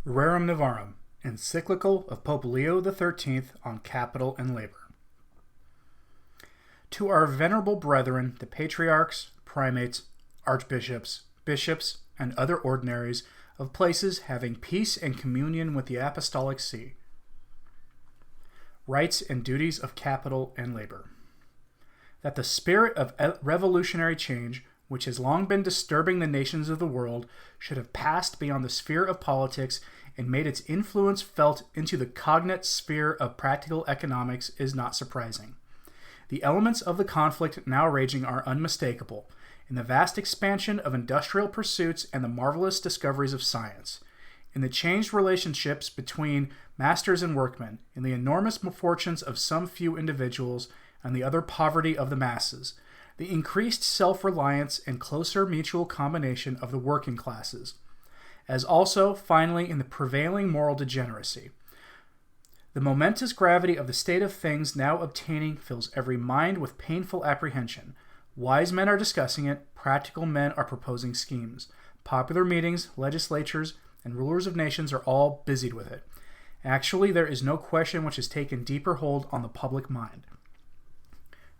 Rerum Novarum, Encyclical of Pope Leo XIII on Capital and Labor. To our venerable brethren, the patriarchs, primates, archbishops, bishops, and other ordinaries of places having peace and communion with the Apostolic See. Rights and duties of capital and labor. That the spirit of revolutionary change, which has long been disturbing the nations of the world, should have passed beyond the sphere of politics and made its influence felt into the cognate sphere of practical economics is not surprising. The elements of the conflict now raging are unmistakable in the vast expansion of industrial pursuits and the marvelous discoveries of science, in the changed relationships between masters and workmen, in the enormous misfortunes of some few individuals and the utter poverty of the masses, the increased self-reliance and closer mutual combination of the working classes, as also, finally, in the prevailing moral degeneracy. The momentous gravity of the state of things now obtaining fills every mind with painful apprehension. Wise men are discussing it, practical men are proposing schemes. Popular meetings, legislatures, and rulers of nations are all busied with it. Actually, there is no question which has taken deeper hold on the public mind.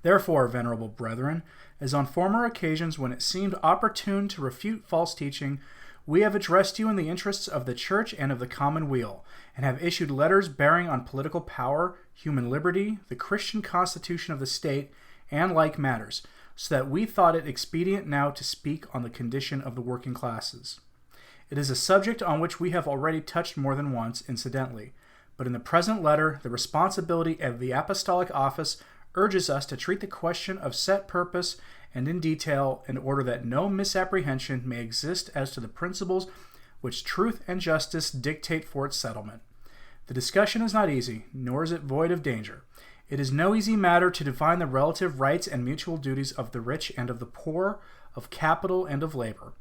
Therefore, venerable brethren, as on former occasions when it seemed opportune to refute false teaching, we have addressed you in the interests of the Church and of the common weal, and have issued letters bearing on political power, human liberty, the Christian constitution of the state, and like matters, so that we thought it expedient now to speak on the condition of the working classes. It is a subject on which we have already touched more than once, incidentally, but in the present letter, the responsibility of the apostolic office urges us to treat the question of set purpose and in detail in order that no misapprehension may exist as to the principles which truth and justice dictate for its settlement. The discussion is not easy, nor is it void of danger. It is no easy matter to define the relative rights and mutual duties of the rich and of the poor, of capital and of labor.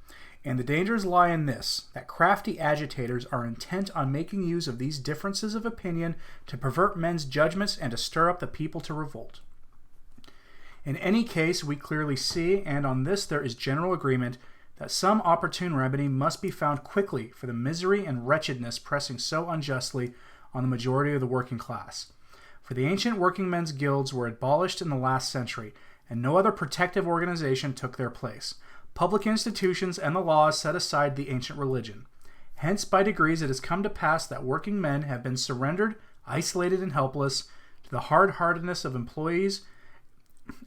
And the dangers lie in this, that crafty agitators are intent on making use of these differences of opinion to pervert men's judgments and to stir up the people to revolt. In any case, we clearly see, and on this there is general agreement, that some opportune remedy must be found quickly for the misery and wretchedness pressing so unjustly on the majority of the working class. For the ancient working men's guilds were abolished in the last century, and no other protective organization took their place. Public institutions and the laws set aside the ancient religion. Hence, by degrees, it has come to pass that working men have been surrendered, isolated and helpless, to the hard-heartedness of employees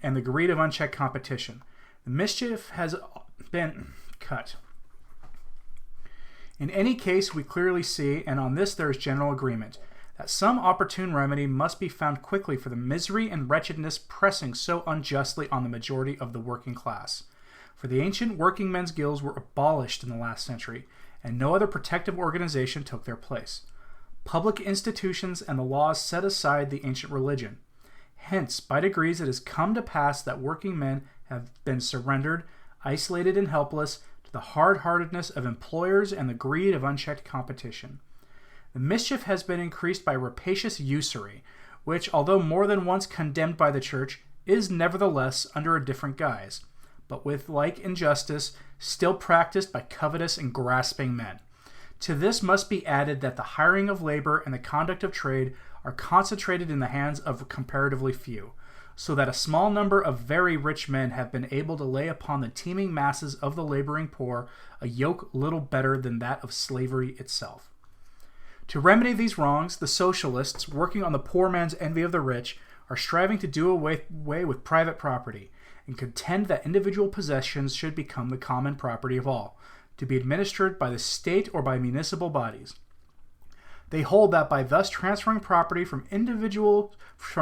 and the greed of unchecked competition. The mischief has been cut. In any case, we clearly see, and on this there is general agreement, that some opportune remedy must be found quickly for the misery and wretchedness pressing so unjustly on the majority of the working class. For the ancient working men's guilds were abolished in the last century, and no other protective organization took their place. Public institutions and the laws set aside the ancient religion. Hence, by degrees, it has come to pass that working men have been surrendered, isolated and helpless, to the hard-heartedness of employers and the greed of unchecked competition. The mischief has been increased by rapacious usury, which, although more than once condemned by the Church, is nevertheless under a different guise, but with like injustice, still practiced by covetous and grasping men. To this must be added that the hiring of labor and the conduct of trade are concentrated in the hands of comparatively few, so that a small number of very rich men have been able to lay upon the teeming masses of the laboring poor a yoke little better than that of slavery itself. To remedy these wrongs, the socialists, working on the poor man's envy of the rich, are striving to do away with private property, and contend that individual possessions should become the common property of all, to be administered by the state or by municipal bodies. They hold that by thus transferring property from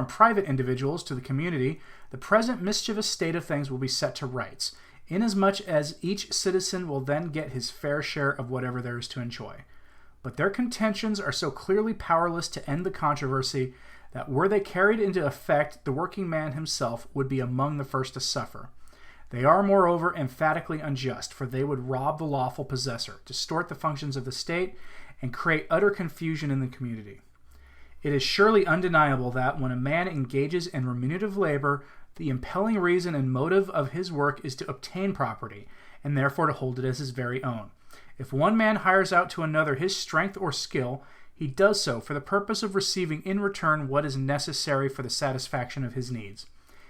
private individuals to the community, the present mischievous state of things will be set to rights, inasmuch as each citizen will then get his fair share of whatever there is to enjoy. But their contentions are so clearly powerless to end the controversy that were they carried into effect, the working man himself would be among the first to suffer. They are, moreover, emphatically unjust, for they would rob the lawful possessor, distort the functions of the state, and create utter confusion in the community. It is surely undeniable that when a man engages in remunerative labor, the impelling reason and motive of his work is to obtain property, and therefore to hold it as his very own. If one man hires out to another his strength or skill, he does so for the purpose of receiving in return what is necessary for the satisfaction of his needs.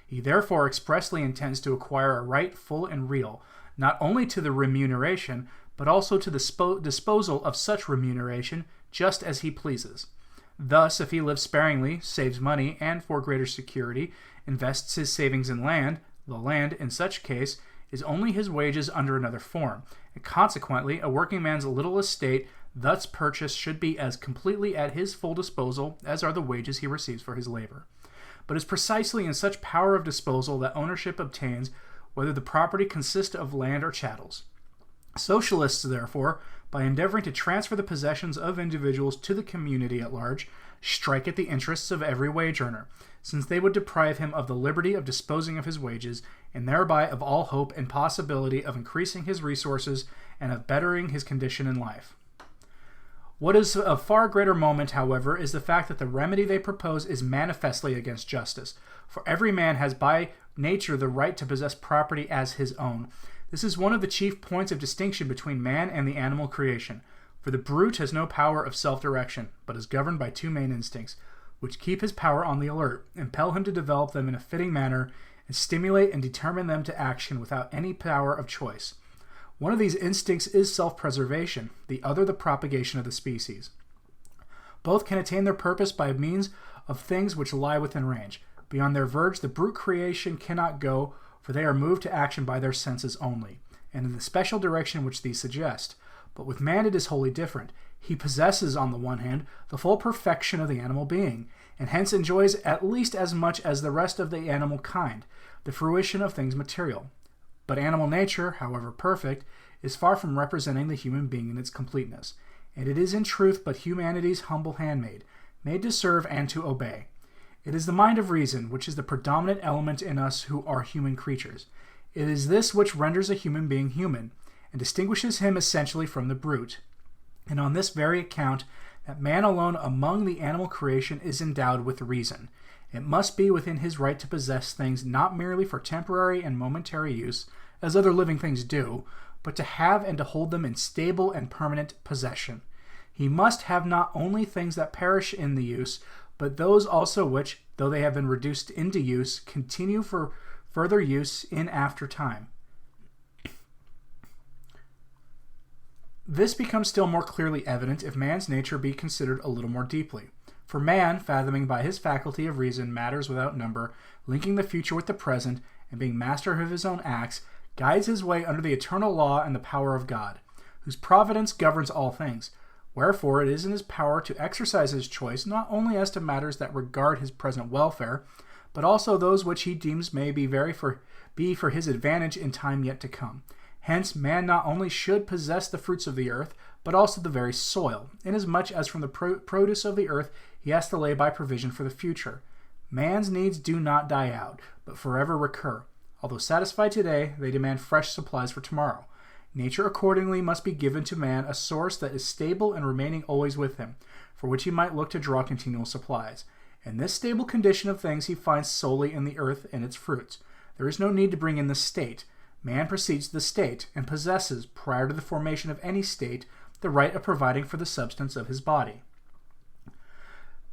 He therefore expressly intends to acquire a right full and real, not only to the remuneration, but also to the disposal of such remuneration, just as he pleases. Thus, if he lives sparingly, saves money, and for greater security, invests his savings in land, the land, in such case, is only his wages under another form, and consequently, a working man's little estate thus purchased should be as completely at his full disposal as are the wages he receives for his labor. But it's precisely in such power of disposal that ownership obtains, whether the property consist of land or chattels. Socialists, therefore, by endeavoring to transfer the possessions of individuals to the community at large, strike at the interests of every wage earner, since they would deprive him of the liberty of disposing of his wages, and thereby of all hope and possibility of increasing his resources and of bettering his condition in life. What is of far greater moment, however, is the fact that the remedy they propose is manifestly against justice, for every man has by nature the right to possess property as his own. This is one of the chief points of distinction between man and the animal creation, for the brute has no power of self-direction, but is governed by two main instincts, which keep his power on the alert, impel him to develop them in a fitting manner, and stimulate and determine them to action without any power of choice. One of these instincts is self-preservation, the other the propagation of the species. Both can attain their purpose by means of things which lie within range. Beyond their verge, the brute creation cannot go, for they are moved to action by their senses only, and in the special direction which these suggest. But with man it is wholly different. He possesses, on the one hand, the full perfection of the animal being, and hence enjoys at least as much as the rest of the animal kind, the fruition of things material. But animal nature, however perfect, is far from representing the human being in its completeness, and it is in truth but humanity's humble handmaid, made to serve and to obey. It is the mind of reason which is the predominant element in us who are human creatures. It is this which renders a human being human, and distinguishes him essentially from the brute. And on this very account, that man alone among the animal creation is endowed with reason. It must be within his right to possess things not merely for temporary and momentary use, as other living things do, but to have and to hold them in stable and permanent possession. He must have not only things that perish in the use, but those also which, though they have been reduced into use, continue for further use in after time. This becomes still more clearly evident if man's nature be considered a little more deeply. For man, fathoming by his faculty of reason matters without number, linking the future with the present, and being master of his own acts, guides his way under the eternal law and the power of God, whose providence governs all things. Wherefore it is in his power to exercise his choice not only as to matters that regard his present welfare, but also those which he deems may be for his advantage in time yet to come. Hence, man not only should possess the fruits of the earth, but also the very soil, inasmuch as from the produce of the earth he has to lay by provision for the future. Man's needs do not die out, but forever recur. Although satisfied today, they demand fresh supplies for tomorrow. Nature accordingly must be given to man a source that is stable and remaining always with him, for which he might look to draw continual supplies. And this stable condition of things he finds solely in the earth and its fruits. There is no need to bring in the state. Man precedes the state, and possesses, prior to the formation of any state, the right of providing for the substance of his body.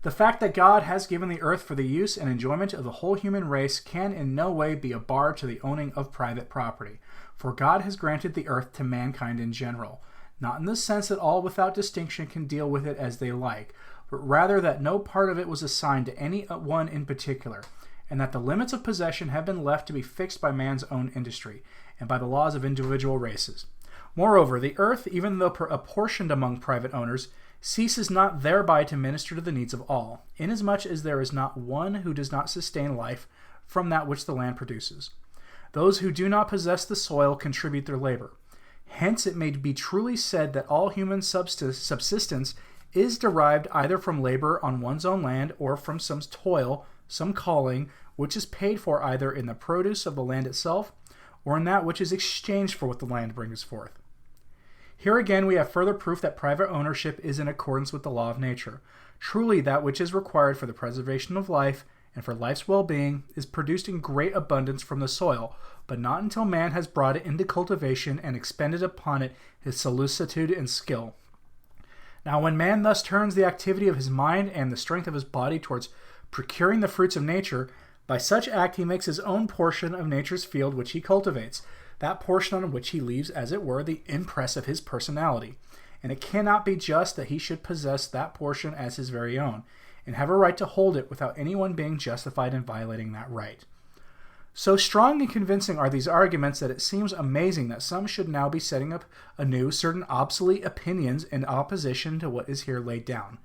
The fact that God has given the earth for the use and enjoyment of the whole human race can in no way be a bar to the owning of private property, for God has granted the earth to mankind in general, not in the sense that all without distinction can deal with it as they like, but rather that no part of it was assigned to any one in particular, and that the limits of possession have been left to be fixed by man's own industry, and by the laws of individual races. Moreover, the earth, even though apportioned among private owners, ceases not thereby to minister to the needs of all, inasmuch as there is not one who does not sustain life from that which the land produces. Those who do not possess the soil contribute their labor. Hence it may be truly said that all human subsistence is derived either from labor on one's own land or from some toil, some calling, which is paid for either in the produce of the land itself or in that which is exchanged for what the land brings forth. Here again we have further proof that private ownership is in accordance with the law of nature. Truly that which is required for the preservation of life and for life's well-being is produced in great abundance from the soil, but not until man has brought it into cultivation and expended upon it his solicitude and skill. Now when man thus turns the activity of his mind and the strength of his body towards procuring the fruits of nature, by such act he makes his own portion of nature's field which he cultivates, that portion on which he leaves, as it were, the impress of his personality. And it cannot be just that he should possess that portion as his very own, and have a right to hold it without anyone being justified in violating that right. So strong and convincing are these arguments that it seems amazing that some should now be setting up anew certain obsolete opinions in opposition to what is here laid down.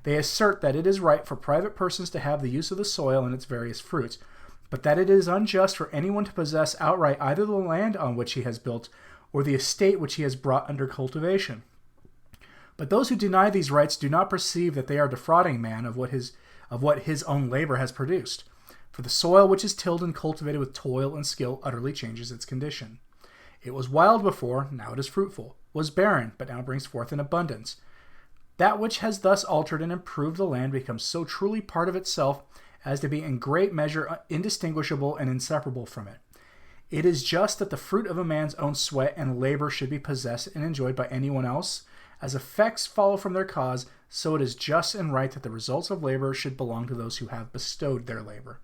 They assert that it is right for private persons to have the use of the soil and its various fruits, but that it is unjust for anyone to possess outright either the land on which he has built or the estate which he has brought under cultivation. But those who deny these rights do not perceive that they are defrauding man of what his own labor has produced. For the soil which is tilled and cultivated with toil and skill utterly changes its condition. It was wild before, now it is fruitful, was barren, but now brings forth in abundance. That which has thus altered and improved the land becomes so truly part of itself as to be in great measure indistinguishable and inseparable from it. It is just that the fruit of a man's own sweat and labor should be possessed and enjoyed by anyone else. As effects follow from their cause, so it is just and right that the results of labor should belong to those who have bestowed their labor.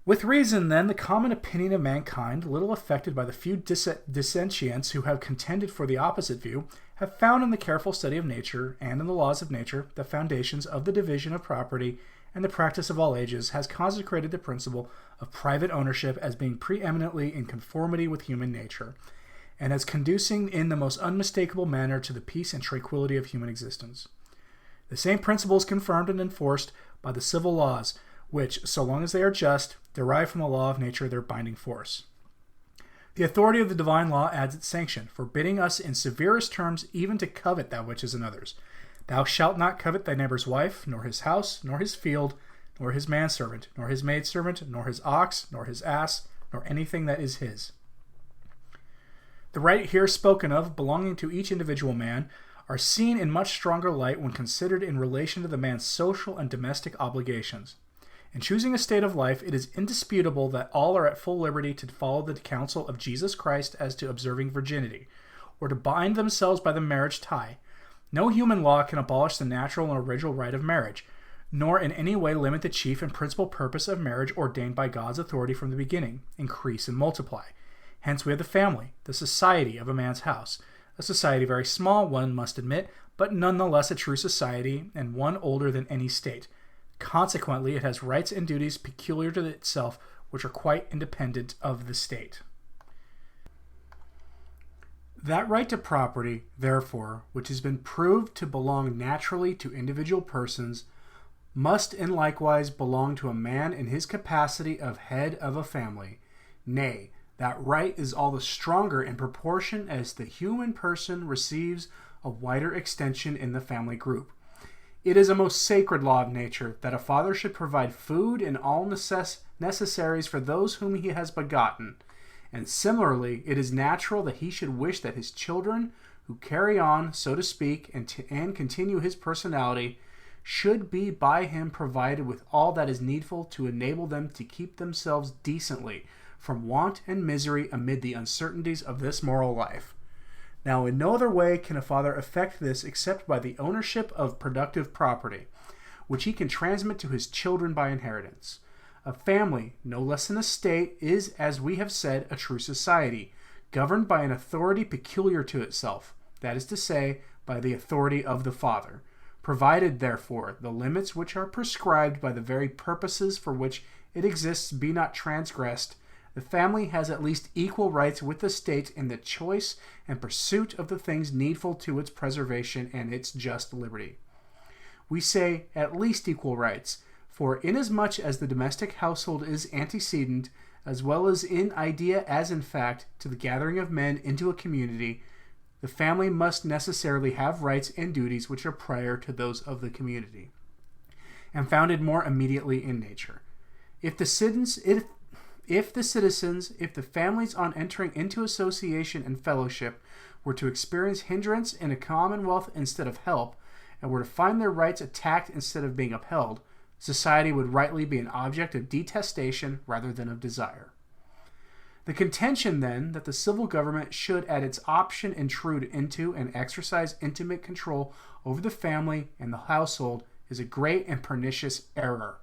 With reason, then, the common opinion of mankind, little affected by the few dissentients who have contended for the opposite view, have found in the careful study of nature and in the laws of nature the foundations of the division of property, and the practice of all ages has consecrated the principle of private ownership as being preeminently in conformity with human nature, and as conducing in the most unmistakable manner to the peace and tranquility of human existence. The same principle is confirmed and enforced by the civil laws, which, so long as they are just, derive from the law of nature their binding force. The authority of the divine law adds its sanction, forbidding us in severest terms even to covet that which is another's. Thou shalt not covet thy neighbor's wife, nor his house, nor his field, nor his manservant, nor his maidservant, nor his ox, nor his ass, nor anything that is his. The right here spoken of, belonging to each individual man, are seen in much stronger light when considered in relation to the man's social and domestic obligations. In choosing a state of life, it is indisputable that all are at full liberty to follow the counsel of Jesus Christ as to observing virginity, or to bind themselves by the marriage tie. No human law can abolish the natural and original right of marriage, nor in any way limit the chief and principal purpose of marriage ordained by God's authority from the beginning, increase and multiply. Hence we have the family, the society of a man's house, a society very small, one must admit, but nonetheless a true society, and one older than any state. Consequently, it has rights and duties peculiar to itself, which are quite independent of the state. That right to property, therefore, which has been proved to belong naturally to individual persons, must in likewise belong to a man in his capacity of head of a family. Nay, that right is all the stronger in proportion as the human person receives a wider extension in the family group. It is a most sacred law of nature that a father should provide food and all necessaries for those whom he has begotten. And similarly, it is natural that he should wish that his children, who carry on, so to speak, and continue his personality, should be by him provided with all that is needful to enable them to keep themselves decently from want and misery amid the uncertainties of this moral life. Now, in no other way can a father effect this except by the ownership of productive property, which he can transmit to his children by inheritance. A family, no less than a state, is, as we have said, a true society, governed by an authority peculiar to itself, that is to say, by the authority of the father. Provided, therefore, the limits which are prescribed by the very purposes for which it exists be not transgressed, the family has at least equal rights with the state in the choice and pursuit of the things needful to its preservation and its just liberty. We say at least equal rights, for inasmuch as the domestic household is antecedent, as well as in idea as in fact, to the gathering of men into a community, the family must necessarily have rights and duties which are prior to those of the community, and founded more immediately in nature. If the families on entering into association and fellowship were to experience hindrance in a commonwealth instead of help, and were to find their rights attacked instead of being upheld, society would rightly be an object of detestation rather than of desire. The contention, then, that the civil government should at its option intrude into and exercise intimate control over the family and the household is a great and pernicious error.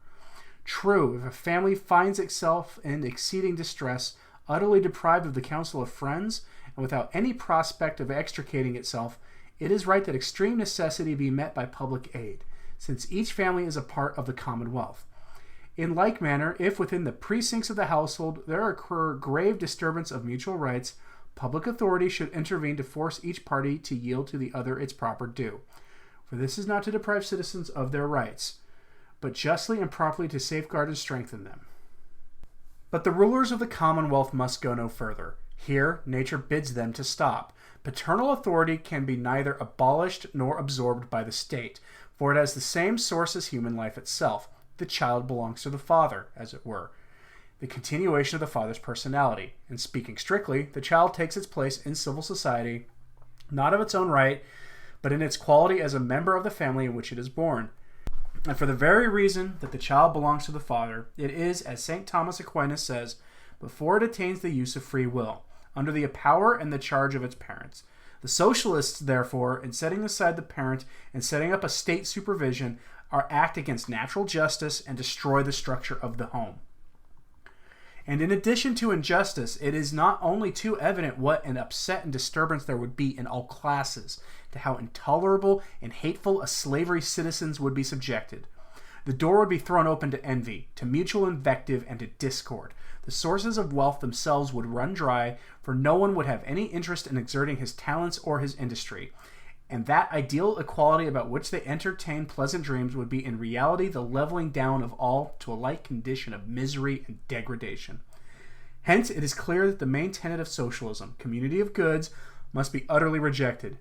True, if a family finds itself in exceeding distress, utterly deprived of the counsel of friends, and without any prospect of extricating itself, it is right that extreme necessity be met by public aid, since each family is a part of the commonwealth. In like manner, if within the precincts of the household there occur grave disturbance of mutual rights, public authority should intervene to force each party to yield to the other its proper due. For this is not to deprive citizens of their rights, but justly and properly to safeguard and strengthen them. But the rulers of the commonwealth must go no further. Here, nature bids them to stop. Paternal authority can be neither abolished nor absorbed by the state, for it has the same source as human life itself. The child belongs to the father, as it were, the continuation of the father's personality. And speaking strictly, the child takes its place in civil society, not of its own right, but in its quality as a member of the family in which it is born. And for the very reason that the child belongs to the father, it is, as St. Thomas Aquinas says, before it attains the use of free will, under the power and the charge of its parents. The socialists, therefore, in setting aside the parent and setting up a state supervision, are act against natural justice and destroy the structure of the home. And in addition to injustice, it is not only too evident what an upset and disturbance there would be in all classes, to how intolerable and hateful a slavery citizens would be subjected. The door would be thrown open to envy, to mutual invective, and to discord. The sources of wealth themselves would run dry, for no one would have any interest in exerting his talents or his industry. And that ideal equality about which they entertain pleasant dreams would be in reality the leveling down of all to a like condition of misery and degradation. Hence, it is clear that the main tenet of socialism, community of goods, must be utterly rejected,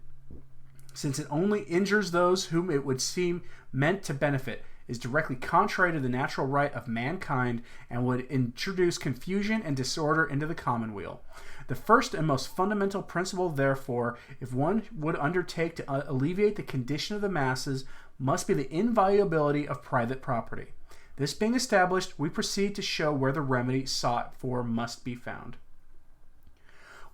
since it only injures those whom it would seem meant to benefit, is directly contrary to the natural right of mankind, and would introduce confusion and disorder into the commonweal. The first and most fundamental principle, therefore, if one would undertake to alleviate the condition of the masses, must be the inviolability of private property. This being established, we proceed to show where the remedy sought for must be found.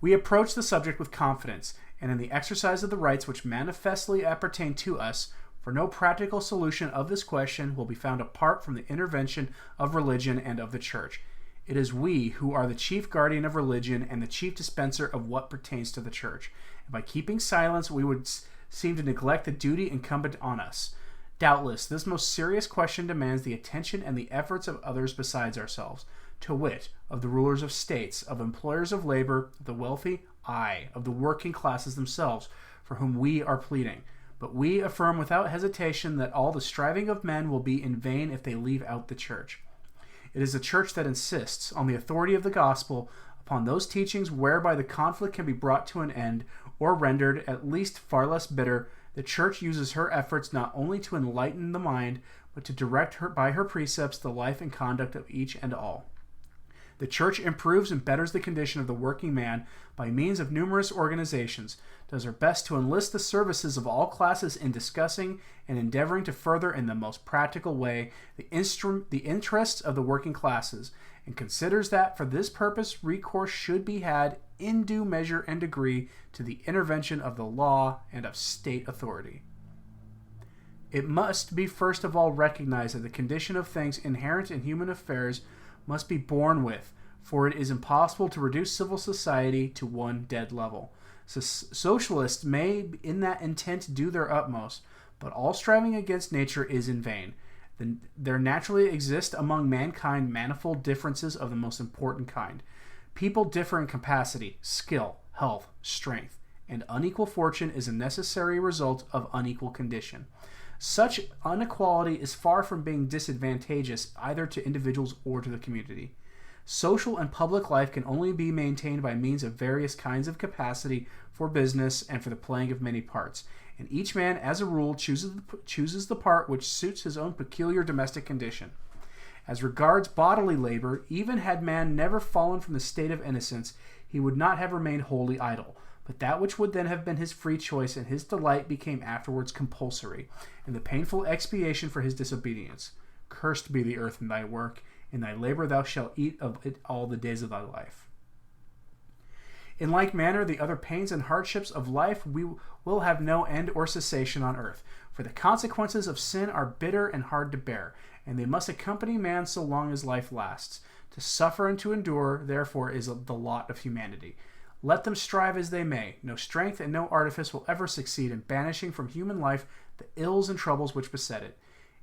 We approach the subject with confidence, and in the exercise of the rights which manifestly appertain to us, for no practical solution of this question will be found apart from the intervention of religion and of the Church. It is we who are the chief guardian of religion and the chief dispenser of what pertains to the Church. And by keeping silence, we would seem to neglect the duty incumbent on us. Doubtless, this most serious question demands the attention and the efforts of others besides ourselves, to wit, of the rulers of states, of employers of labor, of the wealthy, aye, of the working classes themselves, for whom we are pleading. But we affirm without hesitation that all the striving of men will be in vain if they leave out the Church. It is the Church that insists, on the authority of the gospel, upon those teachings whereby the conflict can be brought to an end, or rendered, at least, far less bitter. The Church uses her efforts not only to enlighten the mind, but to direct her by her precepts the life and conduct of each and all. The Church improves and betters the condition of the working man by means of numerous organizations, does her best to enlist the services of all classes in discussing and endeavoring to further in the most practical way the interests of the working classes, and considers that for this purpose recourse should be had in due measure and degree to the intervention of the law and of state authority. It must be first of all recognized that the condition of things inherent in human affairs must be borne with, for it is impossible to reduce civil society to one dead level. Socialists may in that intent do their utmost, but all striving against nature is in vain. There naturally exist among mankind manifold differences of the most important kind. People differ in capacity, skill, health, strength, and unequal fortune is a necessary result of unequal condition. Such inequality is far from being disadvantageous either to individuals or to the community. Social and public life can only be maintained by means of various kinds of capacity for business and for the playing of many parts, and each man, as a rule, chooses the part which suits his own peculiar domestic condition. As regards bodily labor, even had man never fallen from the state of innocence, he would not have remained wholly idle, but that which would then have been his free choice and his delight became afterwards compulsory, and the painful expiation for his disobedience. Cursed be the earth and thy work. In thy labor thou shalt eat of it all the days of thy life. In like manner, the other pains and hardships of life will have no end or cessation on earth. For the consequences of sin are bitter and hard to bear, and they must accompany man so long as life lasts. To suffer and to endure, therefore, is the lot of humanity. Let them strive as they may, no strength and no artifice will ever succeed in banishing from human life the ills and troubles which beset it.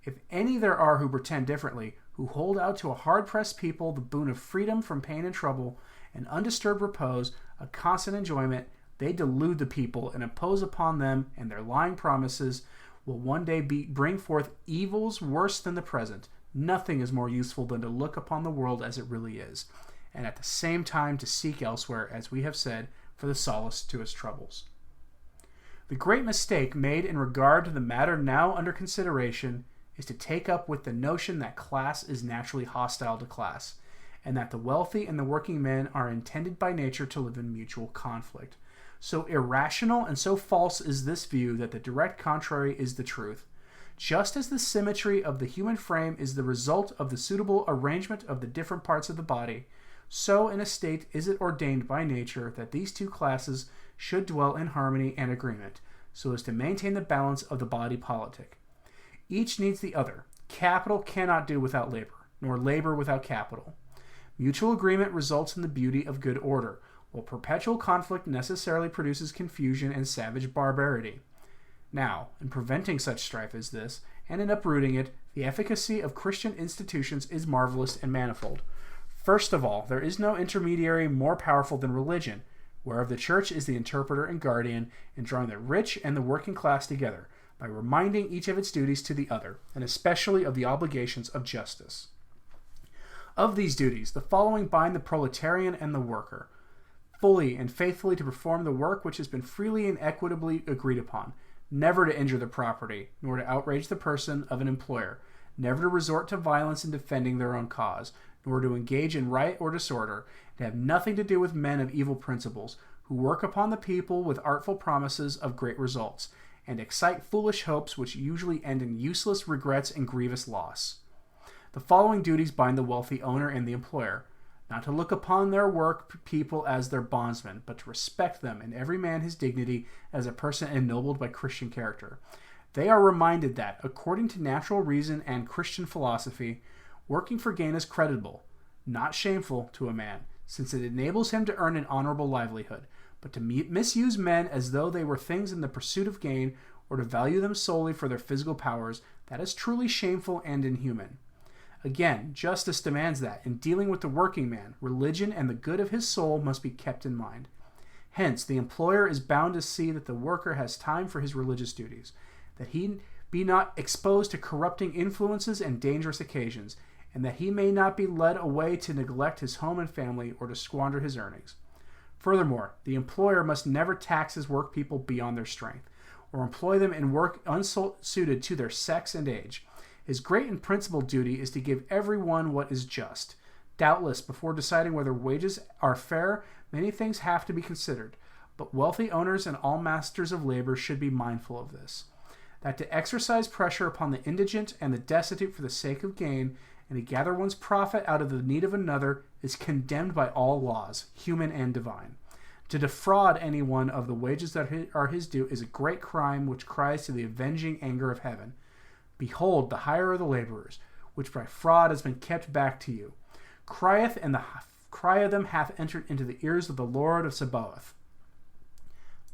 If any there are who pretend differently, who hold out to a hard-pressed people the boon of freedom from pain and trouble, and undisturbed repose, a constant enjoyment, they delude the people and impose upon them, and their lying promises will one day bring forth evils worse than the present. Nothing is more useful than to look upon the world as it really is, and at the same time to seek elsewhere, as we have said, for the solace to its troubles. The great mistake made in regard to the matter now under consideration is to take up with the notion that class is naturally hostile to class, and that the wealthy and the working men are intended by nature to live in mutual conflict. So irrational and so false is this view that the direct contrary is the truth. Just as the symmetry of the human frame is the result of the suitable arrangement of the different parts of the body, so in a state is it ordained by nature that these two classes should dwell in harmony and agreement, so as to maintain the balance of the body politic. Each needs the other. Capital cannot do without labor, nor labor without capital. Mutual agreement results in the beauty of good order, while perpetual conflict necessarily produces confusion and savage barbarity. Now, in preventing such strife as this, and in uprooting it, the efficacy of Christian institutions is marvelous and manifold. First of all, there is no intermediary more powerful than religion, whereof the Church is the interpreter and guardian in drawing the rich and the working class together, by reminding each of its duties to the other, and especially of the obligations of justice. Of these duties, the following bind the proletarian and the worker, fully and faithfully to perform the work which has been freely and equitably agreed upon, never to injure the property, nor to outrage the person of an employer, never to resort to violence in defending their own cause, nor to engage in riot or disorder, and have nothing to do with men of evil principles, who work upon the people with artful promises of great results, and excite foolish hopes which usually end in useless regrets and grievous loss. The following duties bind the wealthy owner and the employer: not to look upon their work people as their bondsmen, but to respect them and every man his dignity as a person ennobled by Christian character. They are reminded that, according to natural reason and Christian philosophy, working for gain is creditable, not shameful, to a man, since it enables him to earn an honorable livelihood, but to misuse men as though they were things in the pursuit of gain, or to value them solely for their physical powers, that is truly shameful and inhuman. Again, justice demands that, in dealing with the working man, religion and the good of his soul must be kept in mind. Hence, the employer is bound to see that the worker has time for his religious duties, that he be not exposed to corrupting influences and dangerous occasions, and that he may not be led away to neglect his home and family or to squander his earnings. Furthermore, the employer must never tax his workpeople beyond their strength, or employ them in work unsuited to their sex and age. His great and principal duty is to give every one what is just. Doubtless, before deciding whether wages are fair, many things have to be considered, but wealthy owners and all masters of labor should be mindful of this: that to exercise pressure upon the indigent and the destitute for the sake of gain, and to gather one's profit out of the need of another, is condemned by all laws, human and divine. To defraud anyone of the wages that are his due is a great crime which cries to the avenging anger of heaven. Behold, the hire of the laborers, which by fraud has been kept back to you, crieth, and the cry of them hath entered into the ears of the Lord of Sabaoth.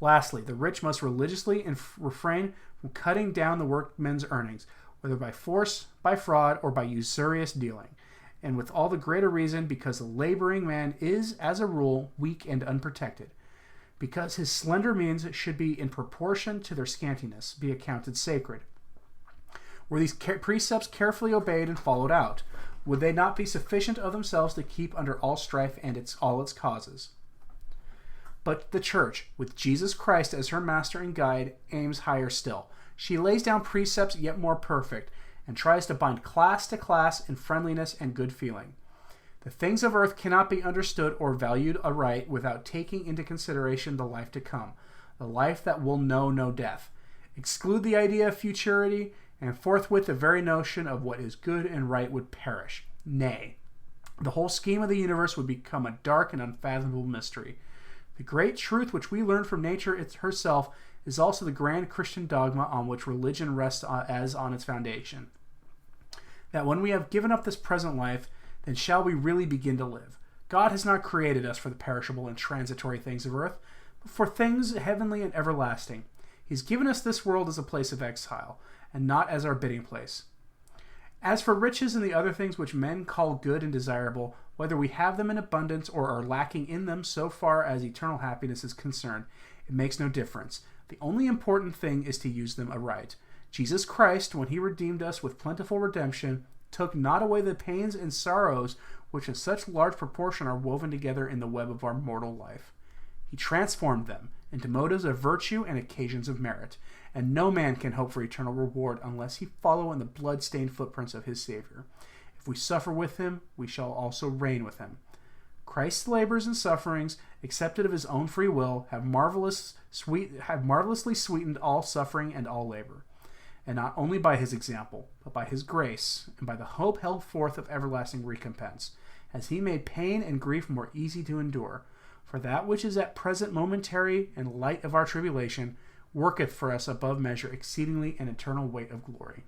Lastly, the rich must religiously refrain from cutting down the workmen's earnings, whether by force, by fraud, or by usurious dealing, and with all the greater reason because the laboring man is, as a rule, weak and unprotected, because his slender means should be in proportion to their scantiness, be accounted sacred. Were these precepts carefully obeyed and followed out, would they not be sufficient of themselves to keep under all strife and all its causes? But the Church, with Jesus Christ as her master and guide, aims higher still. She lays down precepts yet more perfect, and tries to bind class to class in friendliness and good feeling. The things of earth cannot be understood or valued aright without taking into consideration the life to come, the life that will know no death. Exclude the idea of futurity, and forthwith the very notion of what is good and right would perish. Nay, the whole scheme of the universe would become a dark and unfathomable mystery. The great truth which we learn from nature herself is also the grand Christian dogma on which religion rests as on its foundation. That when we have given up this present life, then shall we really begin to live. God has not created us for the perishable and transitory things of earth, but for things heavenly and everlasting. He's given us this world as a place of exile, and not as our bidding place. As for riches and the other things which men call good and desirable, whether we have them in abundance or are lacking in them so far as eternal happiness is concerned, it makes no difference. The only important thing is to use them aright. Jesus Christ, when he redeemed us with plentiful redemption, took not away the pains and sorrows which in such large proportion are woven together in the web of our mortal life. He transformed them into motives of virtue and occasions of merit, and no man can hope for eternal reward unless he follow in the blood-stained footprints of his Savior. If we suffer with him, we shall also reign with him. Christ's labors and sufferings, accepted of his own free will, have marvelously sweetened all suffering and all labor. And not only by his example, but by his grace, and by the hope held forth of everlasting recompense, has he made pain and grief more easy to endure. For that which is at present momentary and light of our tribulation worketh for us above measure exceedingly an eternal weight of glory.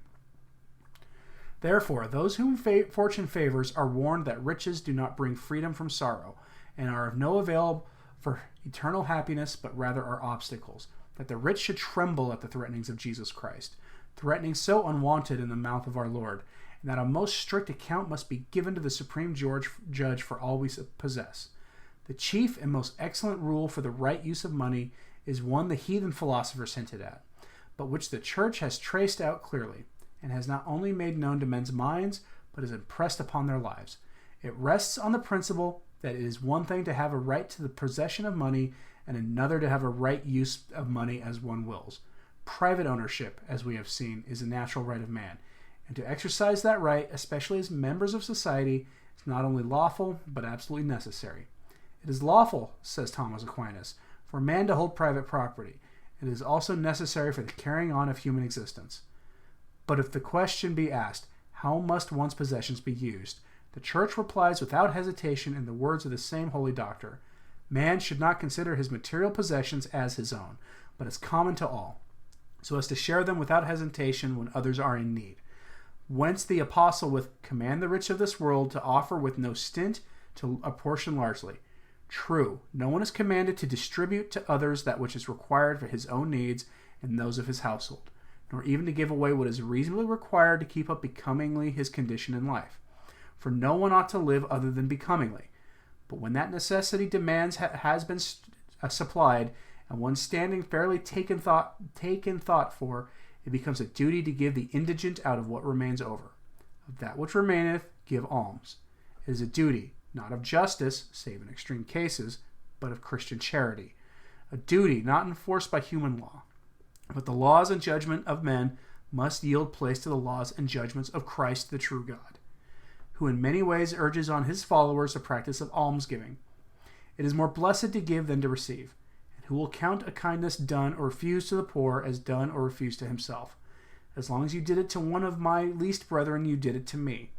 Therefore, those whom fortune favors are warned that riches do not bring freedom from sorrow, and are of no avail for eternal happiness, but rather are obstacles, that the rich should tremble at the threatenings of Jesus Christ, threatenings so unwonted in the mouth of our Lord, and that a most strict account must be given to the supreme judge for all we possess. The chief and most excellent rule for the right use of money is one the heathen philosophers hinted at, but which the Church has traced out clearly, and has not only made known to men's minds, but is impressed upon their lives. It rests on the principle that it is one thing to have a right to the possession of money, and another to have a right use of money as one wills. Private ownership, as we have seen, is a natural right of man, and to exercise that right, especially as members of society, is not only lawful, but absolutely necessary. It is lawful, says Thomas Aquinas, for man to hold private property. It is also necessary for the carrying on of human existence. But if the question be asked, how must one's possessions be used? The Church replies without hesitation in the words of the same holy doctor: man should not consider his material possessions as his own, but as common to all, so as to share them without hesitation when others are in need. Whence the apostle with command the rich of this world to offer with no stint, to apportion largely. True, no one is commanded to distribute to others that which is required for his own needs and those of his household, nor even to give away what is reasonably required to keep up becomingly his condition in life. For no one ought to live other than becomingly. But when that necessity demands has been supplied, and one's standing fairly taken thought for, it becomes a duty to give the indigent out of what remains over. Of that which remaineth, give alms. It is a duty, not of justice, save in extreme cases, but of Christian charity. A duty not enforced by human law. But the laws and judgment of men must yield place to the laws and judgments of Christ the true God, who in many ways urges on his followers a practice of almsgiving. It is more blessed to give than to receive, and who will count a kindness done or refused to the poor as done or refused to himself? As long as you did it to one of my least brethren, you did it to me.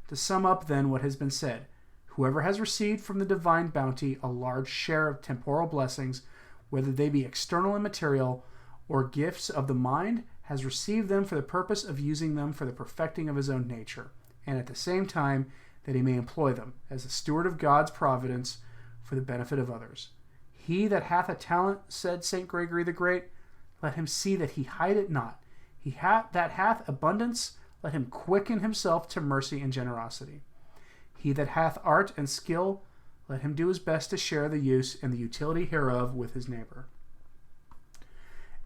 To sum up then what has been said, whoever has received from the divine bounty a large share of temporal blessings, whether they be external and material, or gifts of the mind, has received them for the purpose of using them for the perfecting of his own nature, and at the same time that he may employ them as the steward of God's providence for the benefit of others. He that hath a talent, said St. Gregory the Great, let him see that he hide it not. He that hath abundance, let him quicken himself to mercy and generosity. He that hath art and skill, let him do his best to share the use and the utility hereof with his neighbor.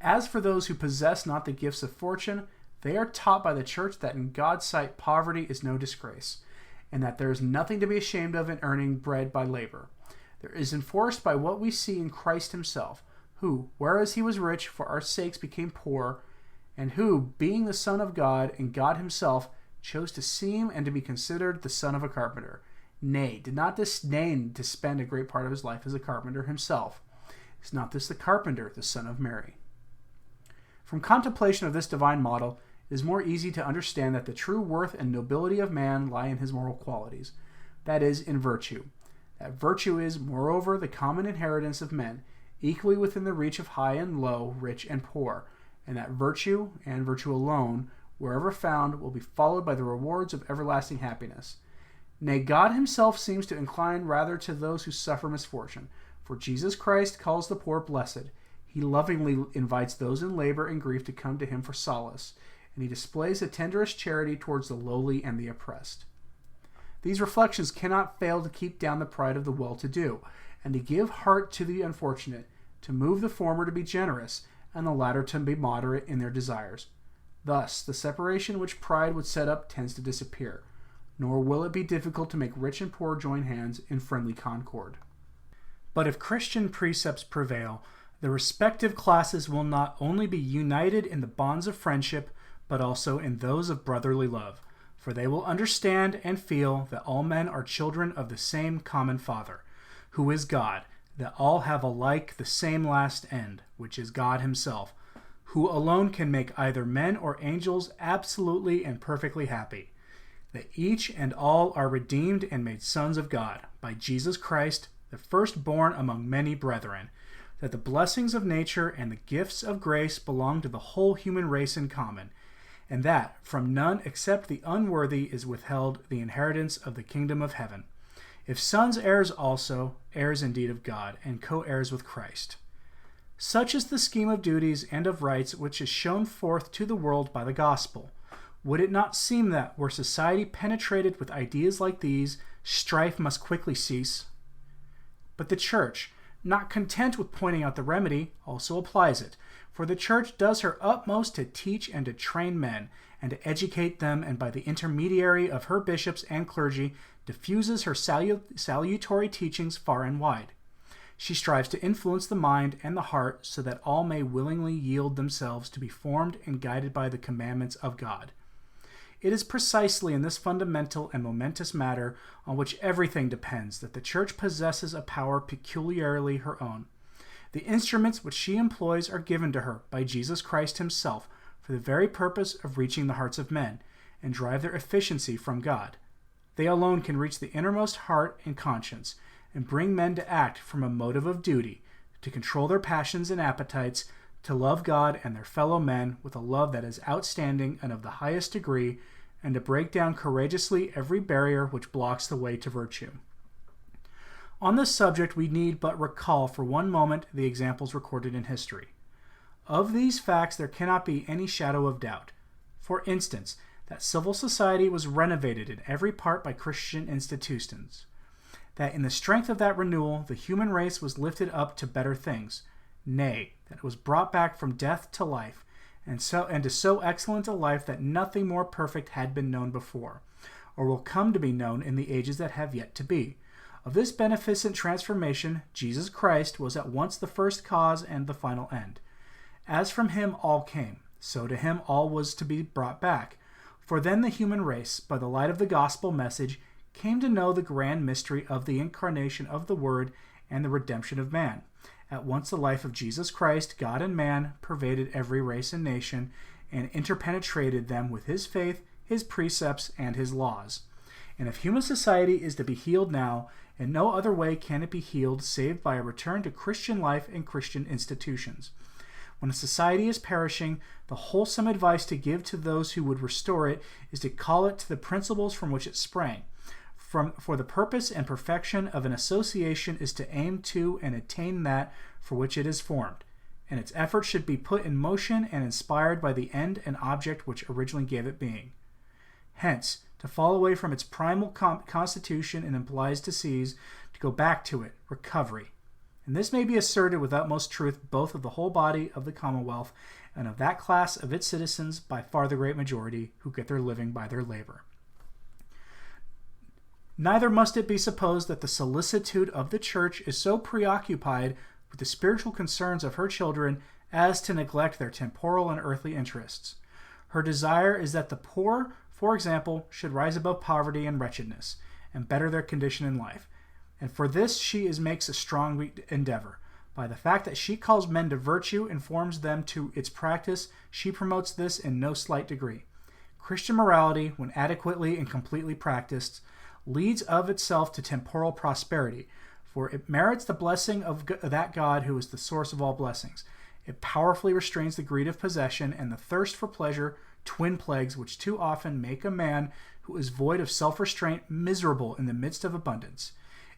As for those who possess not the gifts of fortune, they are taught by the Church that in God's sight poverty is no disgrace, and that there is nothing to be ashamed of in earning bread by labor. There is enforced by what we see in Christ himself, who, whereas he was rich, for our sakes became poor, and who, being the Son of God and God himself, chose to seem and to be considered the son of a carpenter, nay, did not disdain to spend a great part of his life as a carpenter himself. Is not this the carpenter, the son of Mary? From contemplation of this divine model, it is more easy to understand that the true worth and nobility of man lie in his moral qualities, that is, in virtue. That virtue is, moreover, the common inheritance of men, equally within the reach of high and low, rich and poor, and that virtue, and virtue alone, wherever found, will be followed by the rewards of everlasting happiness. Nay, God himself seems to incline rather to those who suffer misfortune, for Jesus Christ calls the poor blessed. He lovingly invites those in labor and grief to come to him for solace, and he displays the tenderest charity towards the lowly and the oppressed. These reflections cannot fail to keep down the pride of the well-to-do, and to give heart to the unfortunate, to move the former to be generous, and the latter to be moderate in their desires. Thus, the separation which pride would set up tends to disappear, nor will it be difficult to make rich and poor join hands in friendly concord. But if Christian precepts prevail, the respective classes will not only be united in the bonds of friendship, but also in those of brotherly love, for they will understand and feel that all men are children of the same common Father, who is God, that all have alike the same last end, which is God himself, who alone can make either men or angels absolutely and perfectly happy, that each and all are redeemed and made sons of God by Jesus Christ, the firstborn among many brethren, that the blessings of nature and the gifts of grace belong to the whole human race in common, and that from none except the unworthy is withheld the inheritance of the kingdom of heaven. If sons, heirs also, heirs indeed of God, and co-heirs with Christ. Such is the scheme of duties and of rights which is shown forth to the world by the gospel. Would it not seem that, were society penetrated with ideas like these, strife must quickly cease? But the Church, not content with pointing out the remedy, also applies it, for the Church does her utmost to teach and to train men, and to educate them, and by the intermediary of her bishops and clergy, diffuses her salutary teachings far and wide. She strives to influence the mind and the heart so that all may willingly yield themselves to be formed and guided by the commandments of God. It is precisely in this fundamental and momentous matter on which everything depends that the Church possesses a power peculiarly her own. The instruments which she employs are given to her by Jesus Christ himself for the very purpose of reaching the hearts of men and drive their efficiency from God. They alone can reach the innermost heart and conscience and bring men to act from a motive of duty, to control their passions and appetites, to love God and their fellow men with a love that is outstanding and of the highest degree, and to break down courageously every barrier which blocks the way to virtue. On this subject, we need but recall for one moment the examples recorded in history. Of these facts there cannot be any shadow of doubt. For instance, that civil society was renovated in every part by Christian institutions, that in the strength of that renewal the human race was lifted up to better things, nay, that it was brought back from death to life, and to so excellent a life that nothing more perfect had been known before, or will come to be known in the ages that have yet to be. Of this beneficent transformation, Jesus Christ was at once the first cause and the final end. As from him all came, so to him all was to be brought back. For then the human race, by the light of the gospel message, came to know the grand mystery of the incarnation of the Word and the redemption of man. At once the life of Jesus Christ, God and man, pervaded every race and nation, and interpenetrated them with his faith, his precepts, and his laws. And if human society is to be healed now, in no other way can it be healed save by a return to Christian life and Christian institutions. When a society is perishing, the wholesome advice to give to those who would restore it is to call it to the principles from which it sprang. For the purpose and perfection of an association is to aim to and attain that for which it is formed, and its efforts should be put in motion and inspired by the end and object which originally gave it being. Hence, to fall away from its primal constitution and implies to seize, to go back to it, recovery. And this may be asserted with utmost truth both of the whole body of the Commonwealth and of that class of its citizens, by far the great majority, who get their living by their labor. Neither must it be supposed that the solicitude of the Church is so preoccupied with the spiritual concerns of her children as to neglect their temporal and earthly interests. Her desire is that the poor, for example, should rise above poverty and wretchedness, and better their condition in life. And for this she makes a strong endeavor. By the fact that she calls men to virtue and forms them to its practice, she promotes this in no slight degree. Christian morality, when adequately and completely practiced, leads of itself to temporal prosperity, for it merits the blessing of that God who is the source of all blessings. It powerfully restrains the greed of possession and the thirst for pleasure, twin plagues which too often make a man who is void of self-restraint miserable in the midst of abundance.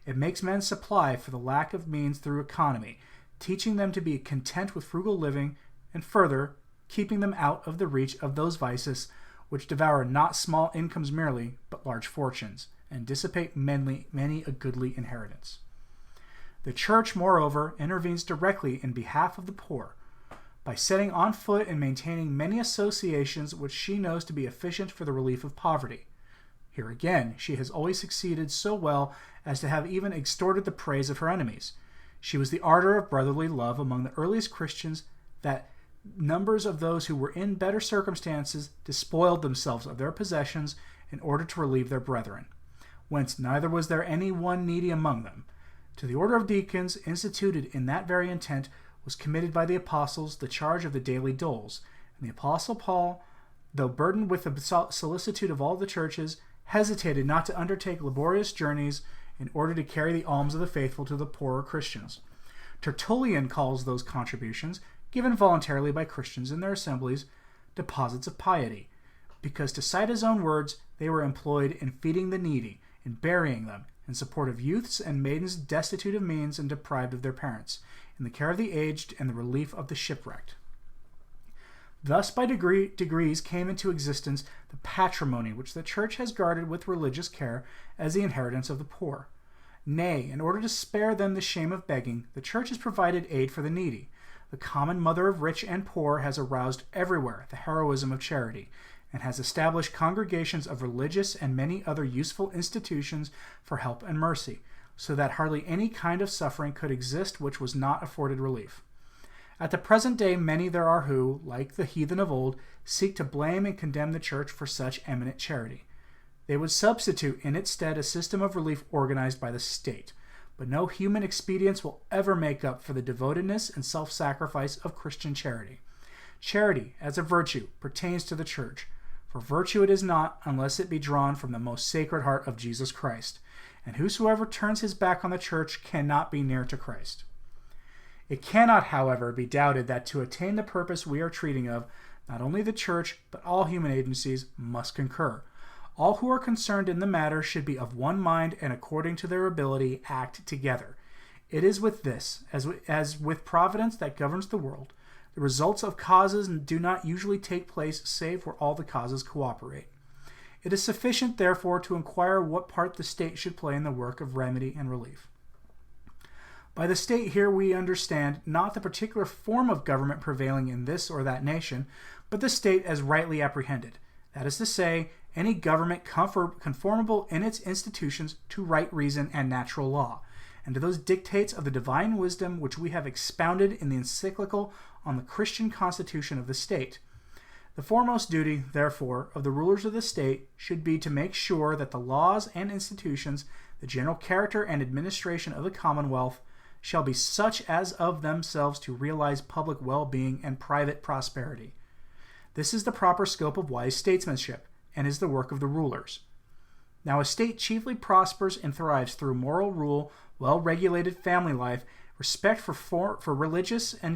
It makes men supply for the lack of means through economy, teaching them to be content with frugal living, and further, keeping them out of the reach of those vices which devour not small incomes merely, but large fortunes, and dissipate many a goodly inheritance. The Church, moreover, intervenes directly in behalf of the poor, by setting on foot and maintaining many associations which she knows to be efficient for the relief of poverty. Here again, she has always succeeded so well as to have even extorted the praise of her enemies. She was the ardor of brotherly love among the earliest Christians, that numbers of those who were in better circumstances despoiled themselves of their possessions in order to relieve their brethren, whence neither was there any one needy among them. To the order of deacons, instituted in that very intent, was committed by the apostles the charge of the daily doles, and the apostle Paul, though burdened with the solicitude of all the churches, hesitated not to undertake laborious journeys in order to carry the alms of the faithful to the poorer Christians. Tertullian calls those contributions, given voluntarily by Christians in their assemblies, deposits of piety, because, to cite his own words, they were employed in feeding the needy, in burying them, in support of youths and maidens destitute of means and deprived of their parents, in the care of the aged and the relief of the shipwrecked. Thus by degrees came into existence the patrimony which the Church has guarded with religious care as the inheritance of the poor. Nay, in order to spare them the shame of begging, the Church has provided aid for the needy. The common mother of rich and poor has aroused everywhere the heroism of charity, and has established congregations of religious and many other useful institutions for help and mercy, so that hardly any kind of suffering could exist which was not afforded relief. At the present day, many there are who, like the heathen of old, seek to blame and condemn the Church for such eminent charity. They would substitute in its stead a system of relief organized by the state, but no human expedients will ever make up for the devotedness and self-sacrifice of Christian charity. Charity, as a virtue, pertains to the Church, for virtue it is not unless it be drawn from the most sacred heart of Jesus Christ, and whosoever turns his back on the Church cannot be near to Christ. It cannot, however, be doubted that to attain the purpose we are treating of, not only the Church, but all human agencies must concur. All who are concerned in the matter should be of one mind and according to their ability act together. It is with this, as with Providence that governs the world. The results of causes do not usually take place save where all the causes cooperate. It is sufficient, therefore, to inquire what part the state should play in the work of remedy and relief. By the state here we understand not the particular form of government prevailing in this or that nation, but the state as rightly apprehended. That is to say, any government conformable in its institutions to right reason and natural law, and to those dictates of the divine wisdom which we have expounded in the Encyclical on the Christian constitution of the state. The foremost duty, therefore, of the rulers of the state should be to make sure that the laws and institutions, the general character and administration of the Commonwealth, shall be such as of themselves to realize public well-being and private prosperity. This is the proper scope of wise statesmanship, and is the work of the rulers. Now a state chiefly prospers and thrives through moral rule, well-regulated family life, respect for religion and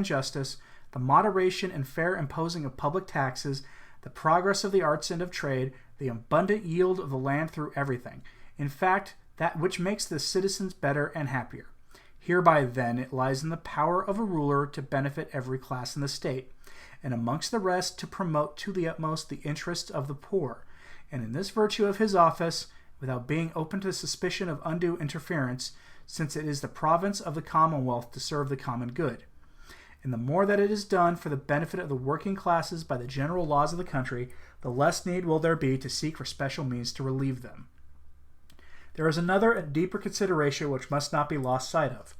justice, the moderation and fair imposing of public taxes, the progress of the arts and of trade, the abundant yield of the land through everything. In fact, that which makes the citizens better and happier. Hereby, then, it lies in the power of a ruler to benefit every class in the state, and amongst the rest to promote to the utmost the interests of the poor, and in this virtue of his office, without being open to the suspicion of undue interference, since it is the province of the Commonwealth to serve the common good. And the more that it is done for the benefit of the working classes by the general laws of the country, the less need will there be to seek for special means to relieve them. There is another and deeper consideration which must not be lost sight of.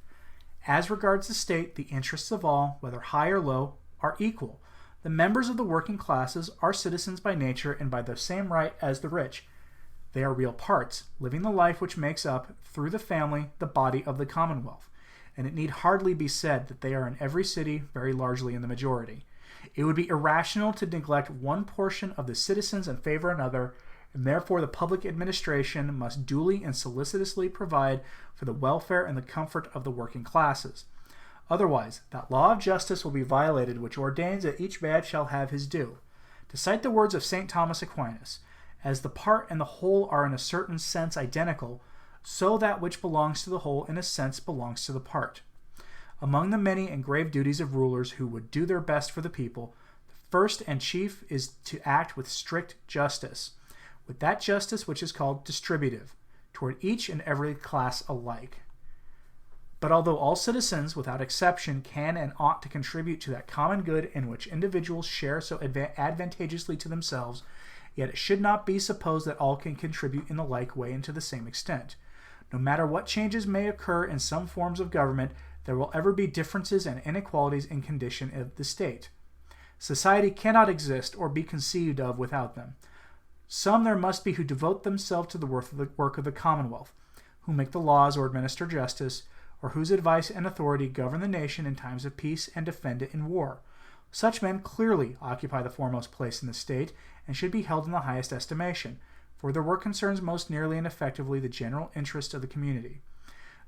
As regards the state, the interests of all, whether high or low, are equal. The members of the working classes are citizens by nature and by the same right as the rich. They are real parts, living the life which makes up, through the family, the body of the Commonwealth, and it need hardly be said that they are in every city very largely in the majority. It would be irrational to neglect one portion of the citizens and favor another, and therefore the public administration must duly and solicitously provide for the welfare and the comfort of the working classes. Otherwise, that law of justice will be violated which ordains that each man shall have his due. To cite the words of St. Thomas Aquinas, as the part and the whole are in a certain sense identical, so that which belongs to the whole in a sense belongs to the part. Among the many and grave duties of rulers who would do their best for the people, the first and chief is to act with strict justice, with that justice which is called distributive, toward each and every class alike. But although all citizens, without exception, can and ought to contribute to that common good in which individuals share so advantageously to themselves, yet it should not be supposed that all can contribute in the like way and to the same extent. No matter what changes may occur in some forms of government, there will ever be differences and inequalities in condition of the state. Society cannot exist or be conceived of without them. Some there must be who devote themselves to the work of the commonwealth, who make the laws or administer justice, or whose advice and authority govern the nation in times of peace and defend it in war. Such men clearly occupy the foremost place in the state and should be held in the highest estimation, for their work concerns most nearly and effectively the general interest of the community.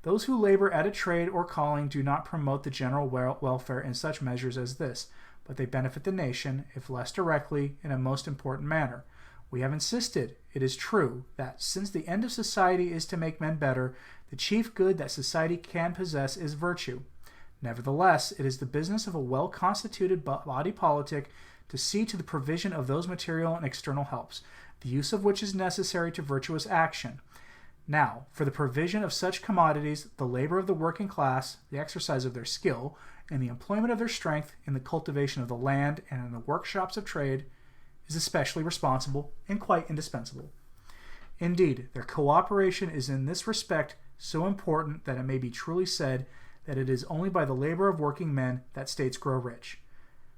Those who labor at a trade or calling do not promote the general welfare in such measures as this, but they benefit the nation, if less directly, in a most important manner. We have insisted, it is true, that since the end of society is to make men better, the chief good that society can possess is virtue. Nevertheless, it is the business of a well-constituted body politic to see to the provision of those material and external helps, the use of which is necessary to virtuous action. Now, for the provision of such commodities, the labor of the working class, the exercise of their skill, and the employment of their strength in the cultivation of the land and in the workshops of trade, is especially responsible and quite indispensable. Indeed, their cooperation is in this respect so important that it may be truly said that it is only by the labor of working men that states grow rich.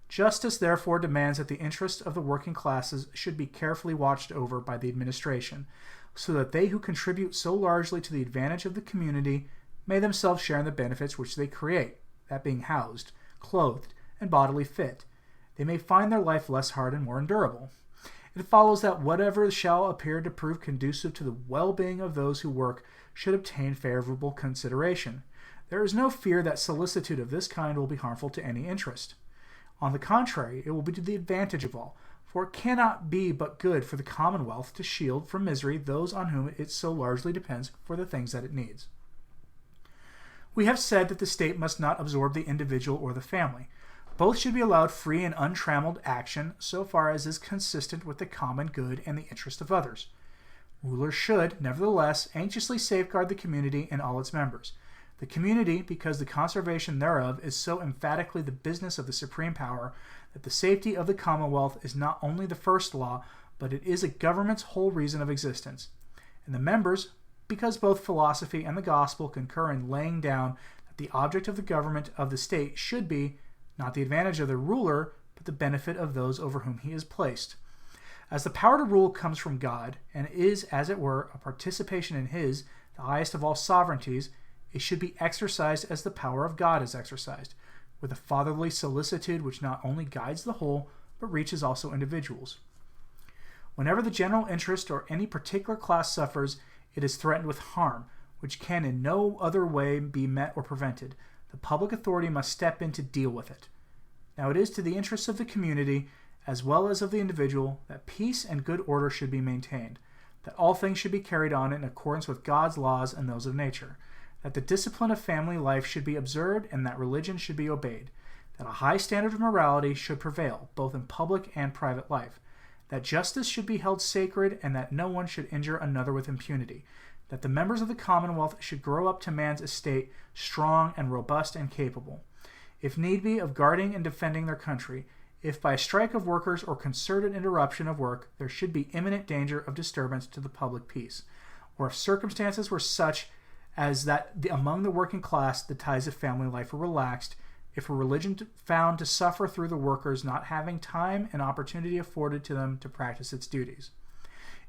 Justice therefore demands that the interests of the working classes should be carefully watched over by the administration, so that they who contribute so largely to the advantage of the community may themselves share in the benefits which they create, that being housed, clothed, and bodily fit, they may find their life less hard and more endurable. It follows that whatever shall appear to prove conducive to the well-being of those who work should obtain favorable consideration. There is no fear that solicitude of this kind will be harmful to any interest. On the contrary, it will be to the advantage of all, for it cannot be but good for the commonwealth to shield from misery those on whom it so largely depends for the things that it needs. We have said that the state must not absorb the individual or the family. Both should be allowed free and untrammeled action so far as is consistent with the common good and the interest of others. Rulers should, nevertheless, anxiously safeguard the community and all its members. The community, because the conservation thereof is so emphatically the business of the supreme power, that the safety of the commonwealth is not only the first law, but it is a government's whole reason of existence. And the members, because both philosophy and the gospel concur in laying down that the object of the government of the state should be, not the advantage of the ruler, but the benefit of those over whom he is placed. As the power to rule comes from God, and is, as it were, a participation in his, the highest of all sovereignties, it should be exercised as the power of God is exercised, with a fatherly solicitude which not only guides the whole, but reaches also individuals. Whenever the general interest or any particular class suffers, it is threatened with harm, which can in no other way be met or prevented. The public authority must step in to deal with it. Now it is to the interests of the community, as well as of the individual, that peace and good order should be maintained, that all things should be carried on in accordance with God's laws and those of nature, that the discipline of family life should be observed and that religion should be obeyed, that a high standard of morality should prevail, both in public and private life, that justice should be held sacred and that no one should injure another with impunity, that the members of the commonwealth should grow up to man's estate strong and robust and capable, if need be, of guarding and defending their country. If by a strike of workers or concerted interruption of work there should be imminent danger of disturbance to the public peace, or if circumstances were such as that among the working class the ties of family life were relaxed, if a religion found to suffer through the workers not having time and opportunity afforded to them to practice its duties,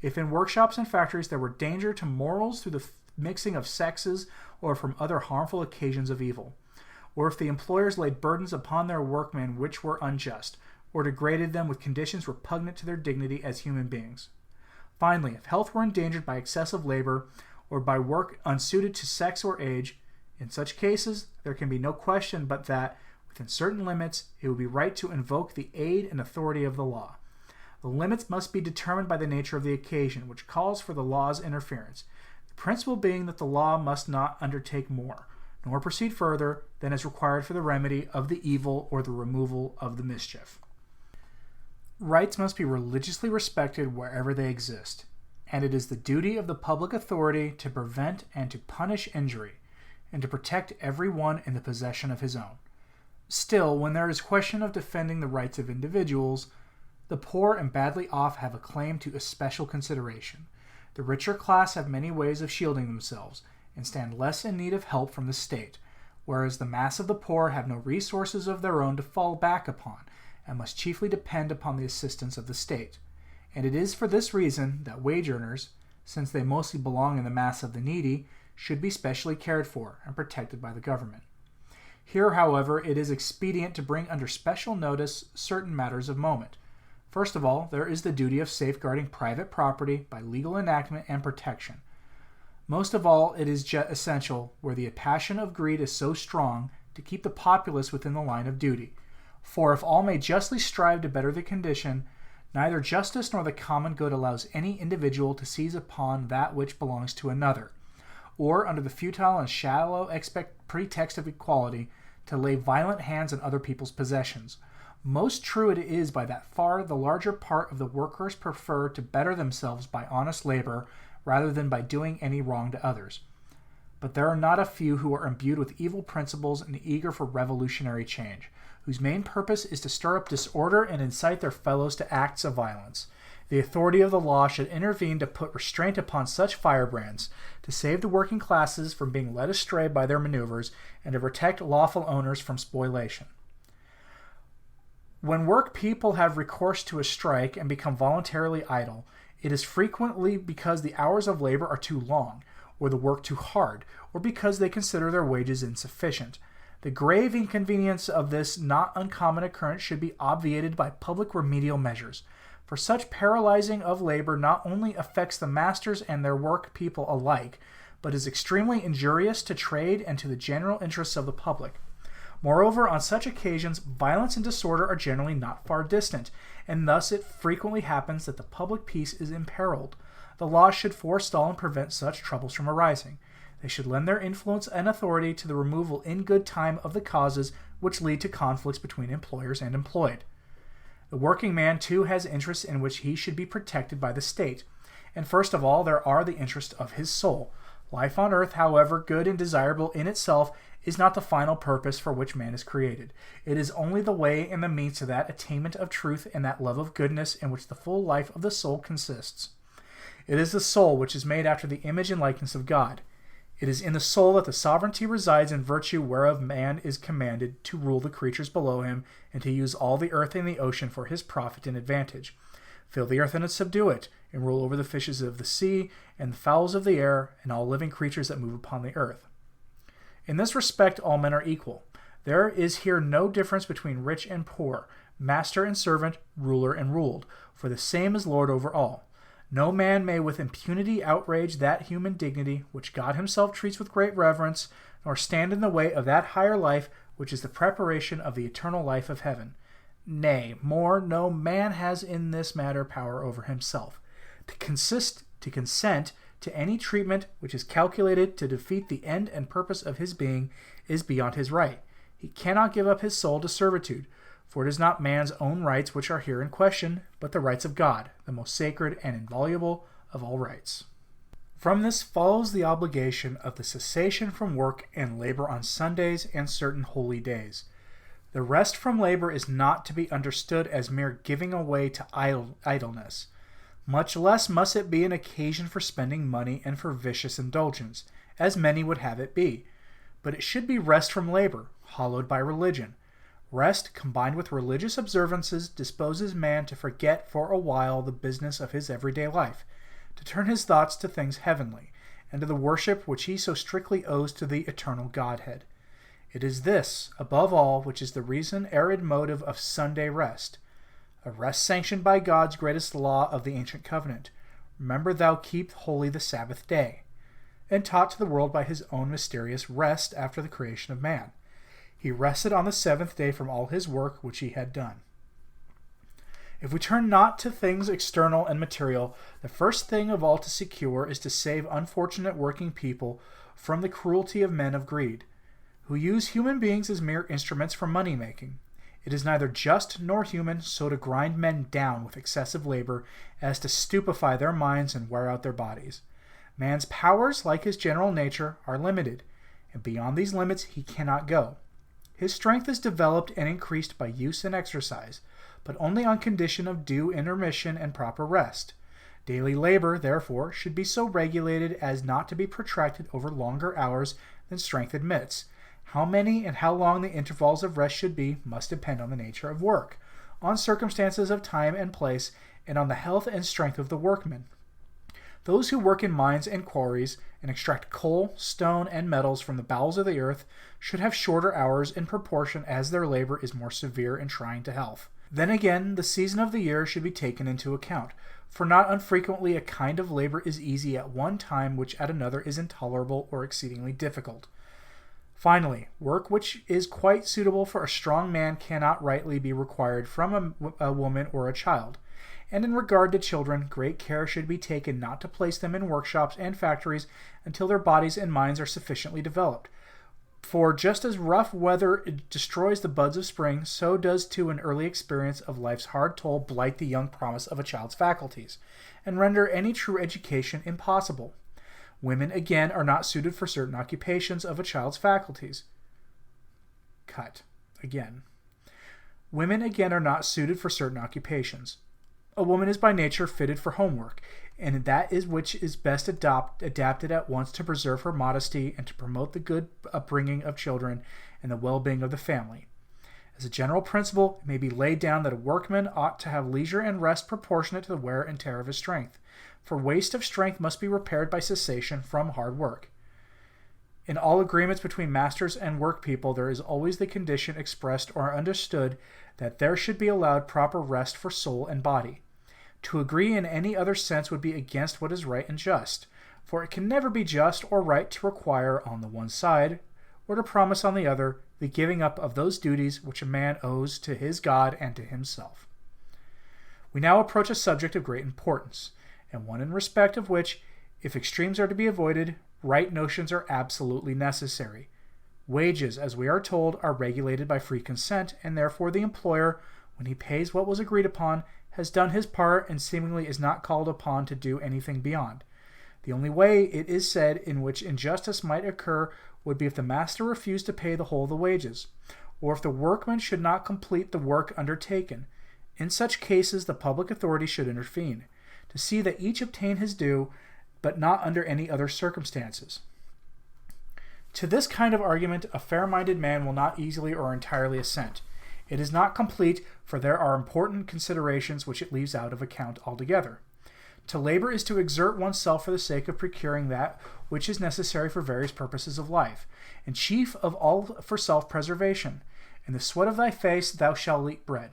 if in workshops and factories there were danger to morals through the mixing of sexes or from other harmful occasions of evil, or if the employers laid burdens upon their workmen which were unjust, or degraded them with conditions repugnant to their dignity as human beings. Finally, if health were endangered by excessive labor or by work unsuited to sex or age, in such cases, there can be no question but that, within certain limits, it would be right to invoke the aid and authority of the law. The limits must be determined by the nature of the occasion, which calls for the law's interference, the principle being that the law must not undertake more, nor proceed further than is required for the remedy of the evil or the removal of the mischief. Rights must be religiously respected wherever they exist, and it is the duty of the public authority to prevent and to punish injury, and to protect every one in the possession of his own. Still, when there is question of defending the rights of individuals, the poor and badly off have a claim to especial consideration. The richer class have many ways of shielding themselves, and stand less in need of help from the state, whereas the mass of the poor have no resources of their own to fall back upon, and must chiefly depend upon the assistance of the state. And it is for this reason that wage earners, since they mostly belong in the mass of the needy, should be specially cared for and protected by the government. Here, however, it is expedient to bring under special notice certain matters of moment. First of all, there is the duty of safeguarding private property by legal enactment and protection. Most of all, it is essential, where the passion of greed is so strong, to keep the populace within the line of duty. For if all may justly strive to better the condition, neither justice nor the common good allows any individual to seize upon that which belongs to another, or, under the futile and shallow pretext of equality, to lay violent hands on other people's possessions. Most true it is by that far the larger part of the workers prefer to better themselves by honest labor rather than by doing any wrong to others. But there are not a few who are imbued with evil principles and eager for revolutionary change, whose main purpose is to stir up disorder and incite their fellows to acts of violence. The authority of the law should intervene to put restraint upon such firebrands, to save the working classes from being led astray by their maneuvers, and to protect lawful owners from spoliation. When work people have recourse to a strike and become voluntarily idle, it is frequently because the hours of labor are too long, or the work too hard, or because they consider their wages insufficient. The grave inconvenience of this not uncommon occurrence should be obviated by public remedial measures, for such paralyzing of labor not only affects the masters and their work people alike, but is extremely injurious to trade and to the general interests of the public. Moreover, on such occasions, violence and disorder are generally not far distant, and thus it frequently happens that the public peace is imperiled. The laws should forestall and prevent such troubles from arising. They should lend their influence and authority to the removal in good time of the causes which lead to conflicts between employers and employed. The working man, too, has interests in which he should be protected by the state. And first of all, there are the interests of his soul. Life on earth, however good and desirable in itself, is not the final purpose for which man is created. It is only the way and the means to that attainment of truth and that love of goodness in which the full life of the soul consists. It is the soul which is made after the image and likeness of God. It is in the soul that the sovereignty resides, in virtue whereof man is commanded to rule the creatures below him, and to use all the earth and the ocean for his profit and advantage. Fill the earth and subdue it, and rule over the fishes of the sea, and the fowls of the air, and all living creatures that move upon the earth. In this respect all men are equal. There is here no difference between rich and poor, master and servant, ruler and ruled, for the same is Lord over all. No man may with impunity outrage that human dignity which God himself treats with great reverence, nor stand in the way of that higher life which is the preparation of the eternal life of heaven. Nay, more, no man has in this matter power over himself. To consent to any treatment which is calculated to defeat the end and purpose of his being is beyond his right. He cannot give up his soul to servitude, for it is not man's own rights which are here in question, but the rights of God, the most sacred and inviolable of all rights. From this follows the obligation of the cessation from work and labor on Sundays and certain holy days. The rest from labor is not to be understood as mere giving away to idleness. Much less must it be an occasion for spending money and for vicious indulgence, as many would have it be. But it should be rest from labor, hallowed by religion. Rest, combined with religious observances, disposes man to forget for a while the business of his everyday life, to turn his thoughts to things heavenly, and to the worship which he so strictly owes to the eternal Godhead. It is this, above all, which is the reason arid motive of Sunday rest. a rest sanctioned by God's greatest law of the ancient covenant. Remember thou keep holy the Sabbath day, and taught to the world by his own mysterious rest after the creation of man. He rested on the seventh day from all his work which he had done. If we turn not to things external and material, the first thing of all to secure is to save unfortunate working people from the cruelty of men of greed, who use human beings as mere instruments for money-making. It is neither just nor human so to grind men down with excessive labor as to stupefy their minds and wear out their bodies. Man's powers, like his general nature, are limited, and beyond these limits he cannot go. His strength is developed and increased by use and exercise, but only on condition of due intermission and proper rest. Daily labor, therefore, should be so regulated as not to be protracted over longer hours than strength admits. How many and how long the intervals of rest should be must depend on the nature of work, on circumstances of time and place, and on the health and strength of the workmen. Those who work in mines and quarries and extract coal, stone, and metals from the bowels of the earth should have shorter hours in proportion as their labor is more severe and trying to health. Then again, the season of the year should be taken into account, for not unfrequently a kind of labor is easy at one time which at another is intolerable or exceedingly difficult. Finally, work which is quite suitable for a strong man cannot rightly be required from a woman or a child. And in regard to children, great care should be taken not to place them in workshops and factories until their bodies and minds are sufficiently developed. For just as rough weather destroys the buds of spring, so does too an early experience of life's hard toll blight the young promise of a child's faculties, and render any true education impossible. Women, again, are not suited for certain occupations of a child's faculties. Women, again, are not suited for certain occupations. A woman is by nature fitted for homework, and that is which is best adapted at once to preserve her modesty and to promote the good upbringing of children and the well-being of the family. As a general principle, it may be laid down that a workman ought to have leisure and rest proportionate to the wear and tear of his strength, for waste of strength must be repaired by cessation from hard work. In all agreements between masters and workpeople, there is always the condition expressed or understood that there should be allowed proper rest for soul and body. To agree in any other sense would be against what is right and just, for it can never be just or right to require on the one side, or to promise on the other, the giving up of those duties which a man owes to his God and to himself. We now approach a subject of great importance, and one in respect of which, if extremes are to be avoided, right notions are absolutely necessary. Wages, as we are told, are regulated by free consent, and therefore the employer, when he pays what was agreed upon, has done his part and seemingly is not called upon to do anything beyond. The only way, it is said, in which injustice might occur would be if the master refused to pay the whole of the wages, or if the workman should not complete the work undertaken. In such cases, the public authority should intervene, to see that each obtain his due, but not under any other circumstances. To this kind of argument, a fair-minded man will not easily or entirely assent. It is not complete, for there are important considerations which it leaves out of account altogether. To labor is to exert oneself for the sake of procuring that which is necessary for various purposes of life, and chief of all for self-preservation. In the sweat of thy face thou shalt eat bread.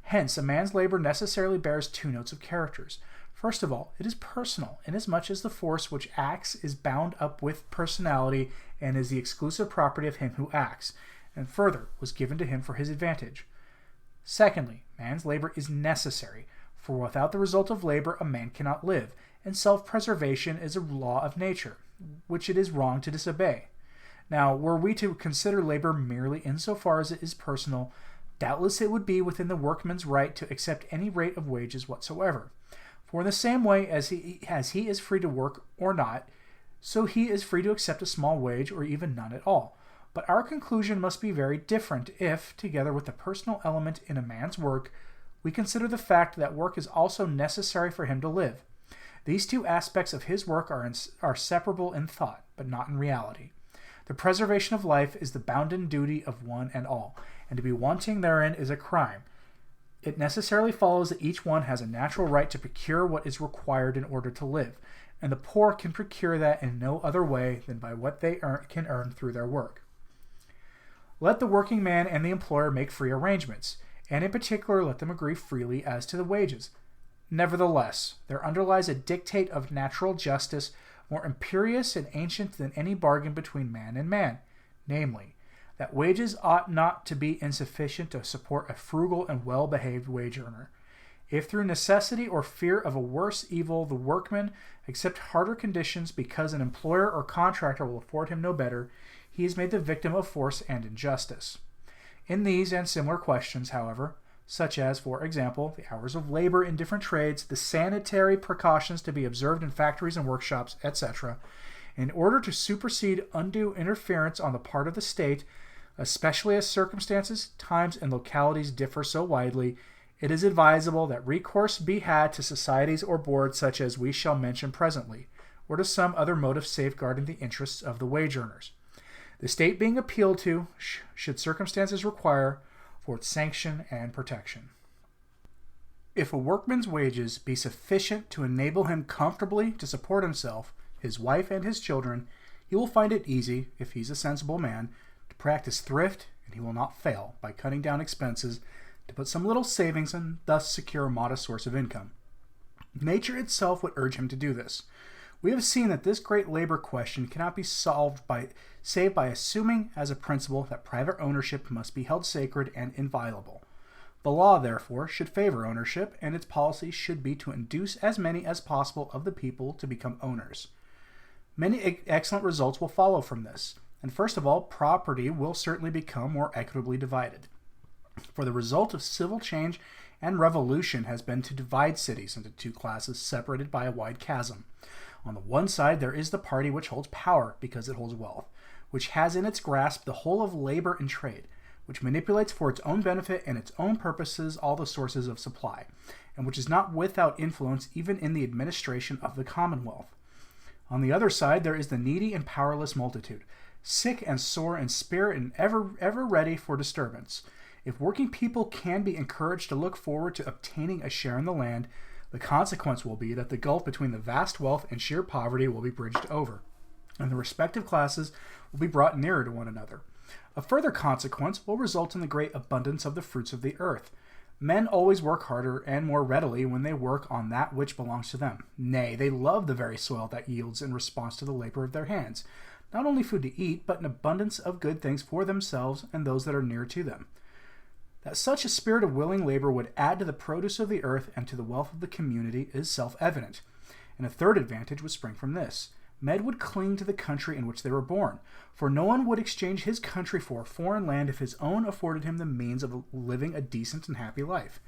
Hence, a man's labor necessarily bears two notes of characters. First of all, it is personal, inasmuch as the force which acts is bound up with personality and is the exclusive property of him who acts, and further was given to him for his advantage. Secondly, man's labor is necessary, for without the result of labor a man cannot live, and self-preservation is a law of nature, which it is wrong to disobey. Now, were we to consider labor merely insofar as it is personal, doubtless it would be within the workman's right to accept any rate of wages whatsoever. For in the same way as he is free to work or not, so he is free to accept a small wage or even none at all. But our conclusion must be very different if, together with the personal element in a man's work, we consider the fact that work is also necessary for him to live. These two aspects of his work are separable in thought, but not in reality. The preservation of life is the bounden duty of one and all, and to be wanting therein is a crime. It necessarily follows that each one has a natural right to procure what is required in order to live, and the poor can procure that in no other way than by what they can earn through their work. Let the working man and the employer make free arrangements. and in particular let them agree freely as to the wages. Nevertheless, there underlies a dictate of natural justice more imperious and ancient than any bargain between man and man, namely, that wages ought not to be insufficient to support a frugal and well-behaved wage earner. If through necessity or fear of a worse evil the workman accept harder conditions because an employer or contractor will afford him no better, he is made the victim of force and injustice. In these and similar questions, however, such as, for example, the hours of labor in different trades, the sanitary precautions to be observed in factories and workshops, etc., in order to supersede undue interference on the part of the state, especially as circumstances, times, and localities differ so widely, it is advisable that recourse be had to societies or boards such as we shall mention presently, or to some other mode of safeguarding the interests of the wage earners, the state being appealed to, should circumstances require, for its sanction and protection. If a workman's wages be sufficient to enable him comfortably to support himself, his wife, and his children, he will find it easy, if he's a sensible man, to practice thrift, and he will not fail, by cutting down expenses, to put some little savings and thus secure a modest source of income. Nature itself would urge him to do this. We have seen that this great labor question cannot be solved save by assuming as a principle that private ownership must be held sacred and inviolable. The law, therefore, should favor ownership, and its policy should be to induce as many as possible of the people to become owners. Many excellent results will follow from this, and first of all, property will certainly become more equitably divided. For the result of civil change and revolution has been to divide cities into two classes separated by a wide chasm. On the one side, there is the party which holds power because it holds wealth, which has in its grasp the whole of labor and trade, which manipulates for its own benefit and its own purposes all the sources of supply, and which is not without influence even in the administration of the commonwealth. On the other side, there is the needy and powerless multitude, sick and sore in spirit and ever ready for disturbance. If working people can be encouraged to look forward to obtaining a share in the land, the consequence will be that the gulf between the vast wealth and sheer poverty will be bridged over, and the respective classes will be brought nearer to one another. A further consequence will result in the great abundance of the fruits of the earth. Men always work harder and more readily when they work on that which belongs to them. Nay, they love the very soil that yields in response to the labor of their hands, not only food to eat, but an abundance of good things for themselves and those that are near to them. That such a spirit of willing labor would add to the produce of the earth and to the wealth of the community is self-evident. And a third advantage would spring from this. Men would cling to the country in which they were born, for no one would exchange his country for a foreign land if his own afforded him the means of living a decent and happy life.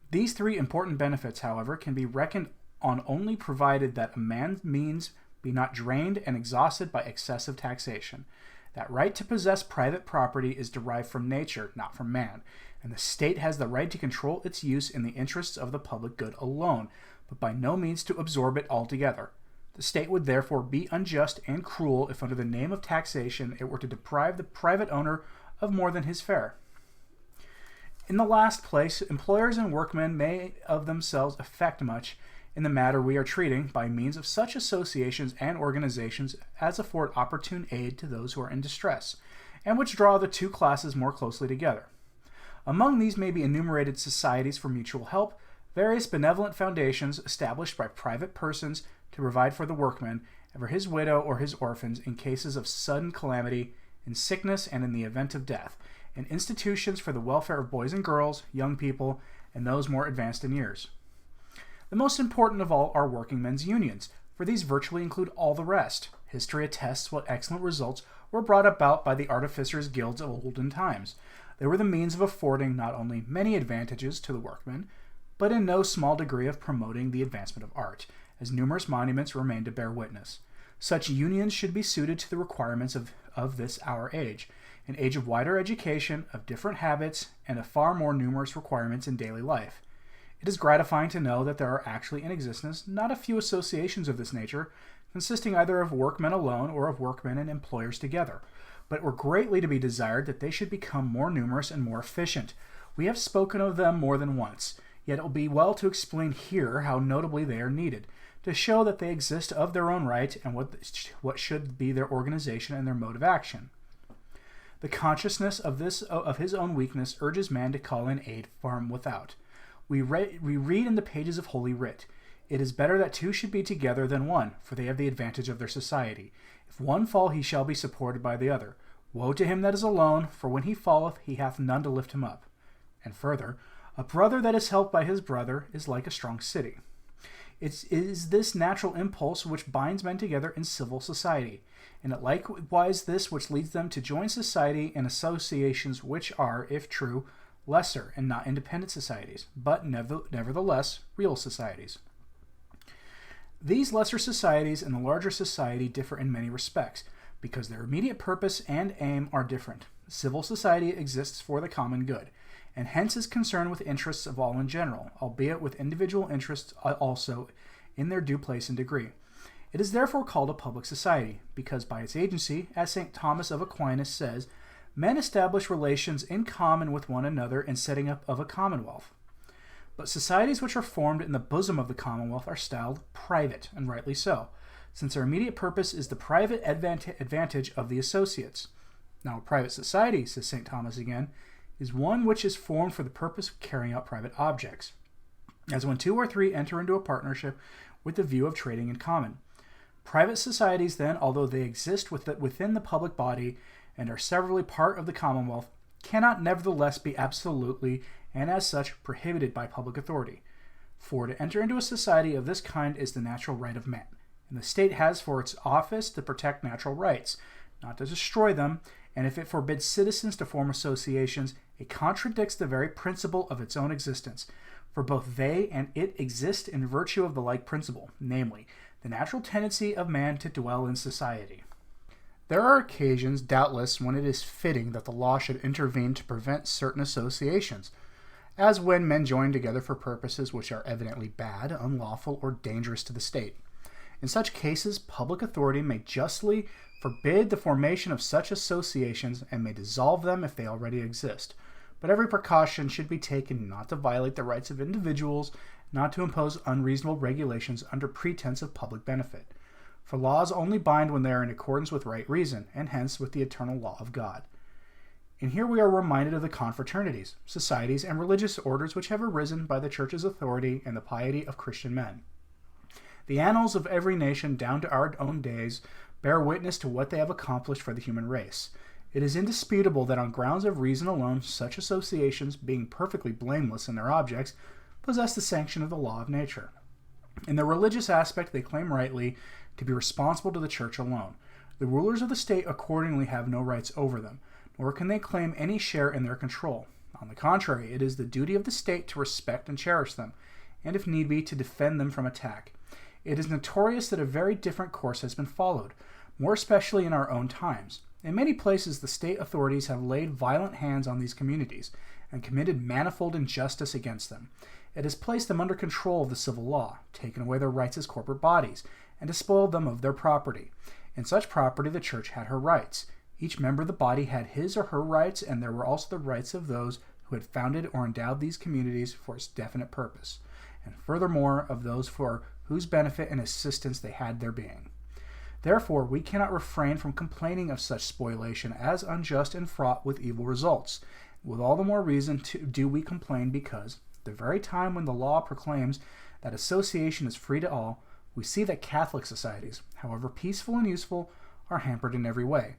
These three important benefits, however, can be reckoned on only provided that a man's means be not drained and exhausted by excessive taxation. That right to possess private property is derived from nature, not from man, and the state has the right to control its use in the interests of the public good alone, but by no means to absorb it altogether. The state would therefore be unjust and cruel if under the name of taxation it were to deprive the private owner of more than his fare. In the last place, employers and workmen may of themselves effect much in the matter we are treating by means of such associations and organizations as afford opportune aid to those who are in distress, and which draw the two classes more closely together. Among these may be enumerated societies for mutual help, various benevolent foundations established by private persons to provide for the workman and for his widow or his orphans in cases of sudden calamity, in sickness, and in the event of death, and institutions for the welfare of boys and girls, young people, and those more advanced in years. The most important of all are working men's unions, for these virtually include all the rest. History attests what excellent results were brought about by the artificers' guilds of olden times. They were the means of affording not only many advantages to the workmen, but in no small degree of promoting the advancement of art, as numerous monuments remain to bear witness. Such unions should be suited to the requirements of this our age, an age of wider education, of different habits, and of far more numerous requirements in daily life. It is gratifying to know that there are actually in existence not a few associations of this nature, consisting either of workmen alone or of workmen and employers together, but it were greatly to be desired that they should become more numerous and more efficient. We have spoken of them more than once, yet it will be well to explain here how notably they are needed, to show that they exist of their own right and what should be their organization and their mode of action. The consciousness of his own weakness urges man to call in aid from without. We read in the pages of Holy Writ, "It is better that two should be together than one, for they have the advantage of their society. If one fall, he shall be supported by the other. Woe to him that is alone, for when he falleth, he hath none to lift him up." And further, "A brother that is helped by his brother is like a strong city." It is this natural impulse which binds men together in civil society, and it likewise this which leads them to join society in associations which are, if true, lesser and not independent societies, but nevertheless real societies. These lesser societies and the larger society differ in many respects, because their immediate purpose and aim are different. Civil society exists for the common good, and hence is concerned with interests of all in general, albeit with individual interests also in their due place and degree. It is therefore called a public society, because by its agency, as St. Thomas of Aquinas says, men establish relations in common with one another in setting up of a commonwealth. But societies which are formed in the bosom of the commonwealth are styled private, and rightly so, since their immediate purpose is the private advantage of the associates. Now, a private society, says St. Thomas again, is one which is formed for the purpose of carrying out private objects, as when two or three enter into a partnership with the view of trading in common. Private societies, then, although they exist within the public body and are severally part of the commonwealth, cannot nevertheless be absolutely, and as such, prohibited by public authority. For to enter into a society of this kind is the natural right of man, and the state has for its office to protect natural rights, not to destroy them, and if it forbids citizens to form associations, it contradicts the very principle of its own existence, for both they and it exist in virtue of the like principle, namely, the natural tendency of man to dwell in society. There are occasions, doubtless, when it is fitting that the law should intervene to prevent certain associations, as when men join together for purposes which are evidently bad, unlawful, or dangerous to the state. In such cases, public authority may justly forbid the formation of such associations and may dissolve them if they already exist. But every precaution should be taken not to violate the rights of individuals, not to impose unreasonable regulations under pretense of public benefit. For laws only bind when they are in accordance with right reason, and hence with the eternal law of God. And here we are reminded of the confraternities, societies, and religious orders which have arisen by the Church's authority and the piety of Christian men. The annals of every nation down to our own days bear witness to what they have accomplished for the human race. It is indisputable that on grounds of reason alone, such associations, being perfectly blameless in their objects, possess the sanction of the law of nature. In the religious aspect, they claim rightly to be responsible to the Church alone. The rulers of the state accordingly have no rights over them, nor can they claim any share in their control. On the contrary, it is the duty of the state to respect and cherish them, and if need be, to defend them from attack. It is notorious that a very different course has been followed, more especially in our own times. In many places, the state authorities have laid violent hands on these communities and committed manifold injustice against them. It has placed them under control of the civil law, taken away their rights as corporate bodies, and despoiled them of their property. In such property, the Church had her rights. Each member of the body had his or her rights, and there were also the rights of those who had founded or endowed these communities for its definite purpose, and furthermore of those for whose benefit and assistance they had their being. Therefore, we cannot refrain from complaining of such spoliation as unjust and fraught with evil results. With all the more reason do we complain because, at the very time when the law proclaims that association is free to all, we see that Catholic societies, however peaceful and useful, are hampered in every way,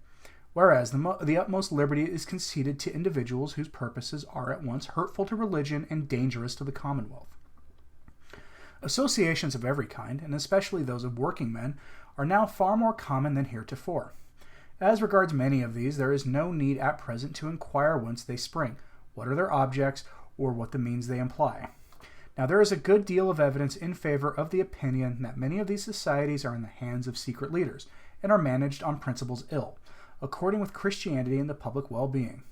whereas the utmost liberty is conceded to individuals whose purposes are at once hurtful to religion and dangerous to the commonwealth. Associations of every kind, and especially those of working men, are now far more common than heretofore. As regards many of these, there is no need at present to inquire whence they spring, what are their objects, or what the means they imply. Now, there is a good deal of evidence in favor of the opinion that many of these societies are in the hands of secret leaders, and are managed on principles ill, according with Christianity and the public well-being,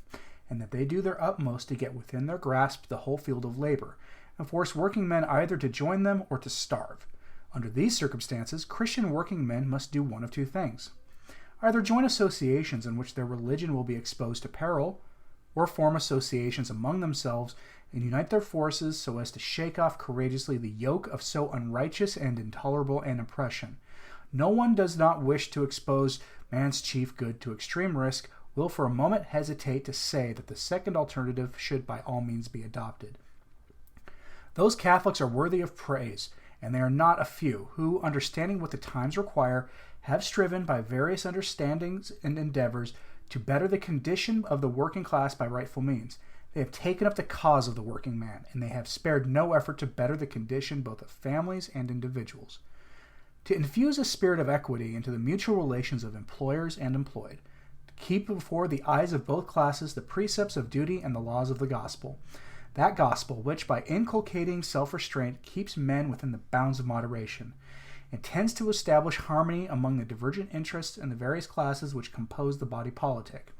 and that they do their utmost to get within their grasp the whole field of labor, and force working men either to join them or to starve. Under these circumstances, Christian working men must do one of two things: either join associations in which their religion will be exposed to peril, or form associations among themselves and unite their forces so as to shake off courageously the yoke of so unrighteous and intolerable an oppression. No one does not wish to expose man's chief good to extreme risk will for a moment hesitate to say that the second alternative should by all means be adopted. Those Catholics are worthy of praise, and they are not a few, who, understanding what the times require, have striven by various understandings and endeavors to better the condition of the working class by rightful means. They have taken up the cause of the working man, and they have spared no effort to better the condition both of families and individuals. To infuse a spirit of equity into the mutual relations of employers and employed, to keep before the eyes of both classes the precepts of duty and the laws of the gospel, that gospel which, by inculcating self-restraint, keeps men within the bounds of moderation, and tends to establish harmony among the divergent interests and the various classes which compose the body politic.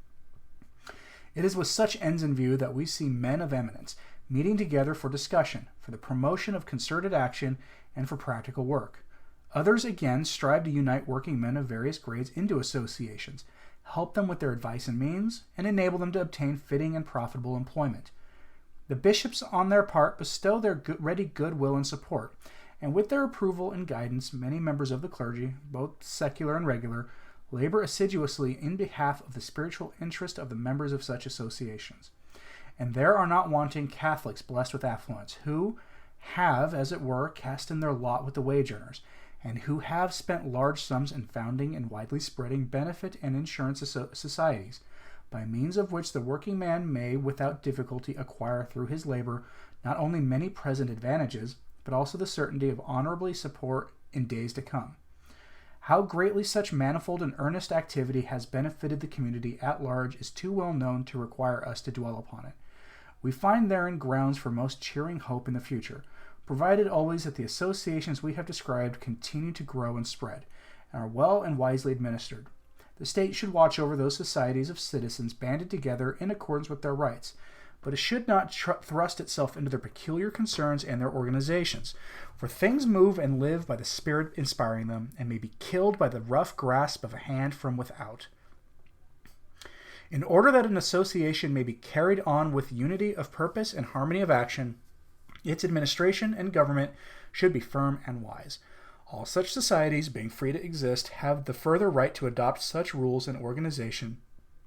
It is with such ends in view that we see men of eminence meeting together for discussion, for the promotion of concerted action, and for practical work. Others, again, strive to unite working men of various grades into associations, help them with their advice and means, and enable them to obtain fitting and profitable employment. The bishops, on their part, bestow their ready goodwill and support, and with their approval and guidance, many members of the clergy, both secular and regular, labor assiduously in behalf of the spiritual interest of the members of such associations. And there are not wanting Catholics blessed with affluence, who have, as it were, cast in their lot with the wage earners, and who have spent large sums in founding and widely spreading benefit and insurance societies, by means of which the working man may without difficulty acquire through his labor not only many present advantages, but also the certainty of honorably support in days to come. How greatly such manifold and earnest activity has benefited the community at large is too well known to require us to dwell upon it. We find therein grounds for most cheering hope in the future, provided always that the associations we have described continue to grow and spread, and are well and wisely administered. The state should watch over those societies of citizens banded together in accordance with their rights, but it should not thrust itself into their peculiar concerns and their organizations, for things move and live by the Spirit inspiring them, and may be killed by the rough grasp of a hand from without. In order that an association may be carried on with unity of purpose and harmony of action, its administration and government should be firm and wise. All such societies, being free to exist, have the further right to adopt such rules and organization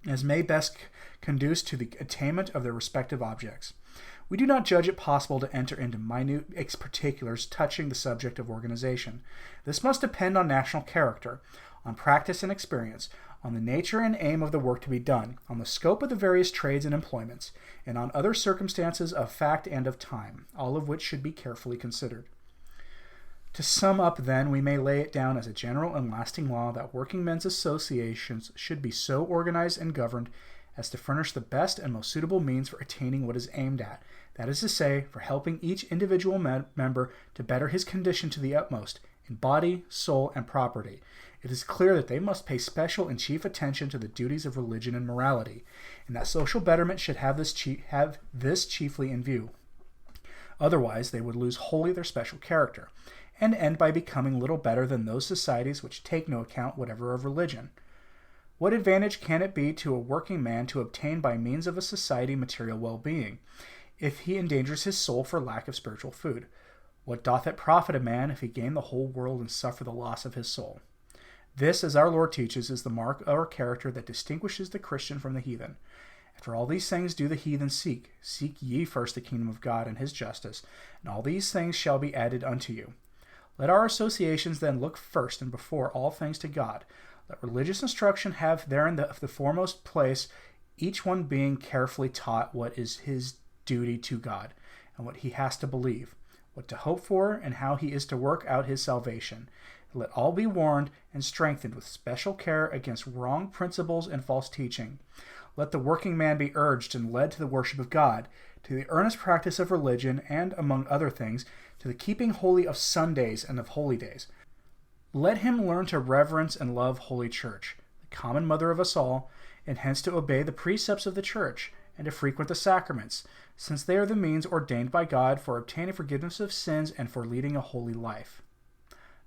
as may best conduce to the attainment of their respective objects. We do not judge it possible to enter into minute particulars touching the subject of organization. This must depend on national character, on practice and experience, on the nature and aim of the work to be done, on the scope of the various trades and employments, and on other circumstances of fact and of time, all of which should be carefully considered. To sum up, then, we may lay it down as a general and lasting law that working men's associations should be so organized and governed as to furnish the best and most suitable means for attaining what is aimed at, that is to say, for helping each individual member to better his condition to the utmost, in body, soul, and property. It is clear that they must pay special and chief attention to the duties of religion and morality, and that social betterment should have this chiefly in view. Otherwise, they would lose wholly their special character, and end by becoming little better than those societies which take no account whatever of religion. What advantage can it be to a working man to obtain by means of a society material well-being, if he endangers his soul for lack of spiritual food? What doth it profit a man if he gain the whole world and suffer the loss of his soul? This, as our Lord teaches, is the mark of our character that distinguishes the Christian from the heathen. After all these things do the heathen seek. Seek ye first the kingdom of God and his justice, and all these things shall be added unto you. Let our associations then look first and before all things to God. Let religious instruction have therein the foremost place, each one being carefully taught what is his duty to God, and what he has to believe, what to hope for, and how he is to work out his salvation. Let all be warned and strengthened with special care against wrong principles and false teaching. Let the working man be urged and led to the worship of God, to the earnest practice of religion, and, among other things, to the keeping holy of Sundays and of holy days. Let him learn to reverence and love Holy Church, the common mother of us all, and hence to obey the precepts of the Church, and to frequent the sacraments, since they are the means ordained by God for obtaining forgiveness of sins and for leading a holy life.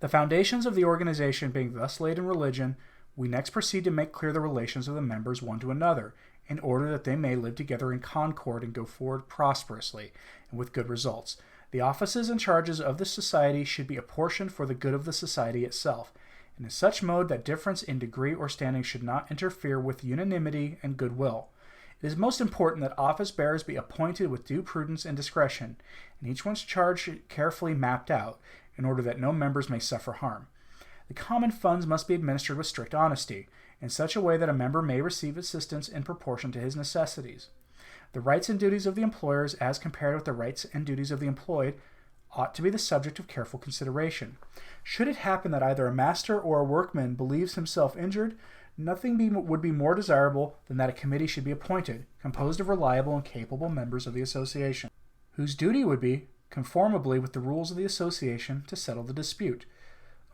The foundations of the organization being thus laid in religion, we next proceed to make clear the relations of the members one to another, in order that they may live together in concord and go forward prosperously, and with good results. The offices and charges of the society should be apportioned for the good of the society itself, and in such mode that difference in degree or standing should not interfere with unanimity and goodwill. It is most important that office bearers be appointed with due prudence and discretion, and each one's charge carefully mapped out, in order that no members may suffer harm. The common funds must be administered with strict honesty, in such a way that a member may receive assistance in proportion to his necessities. The rights and duties of the employers, as compared with the rights and duties of the employed, ought to be the subject of careful consideration. Should it happen that either a master or a workman believes himself injured, nothing would be more desirable than that a committee should be appointed, composed of reliable and capable members of the association, whose duty would be, conformably with the rules of the association, to settle the dispute.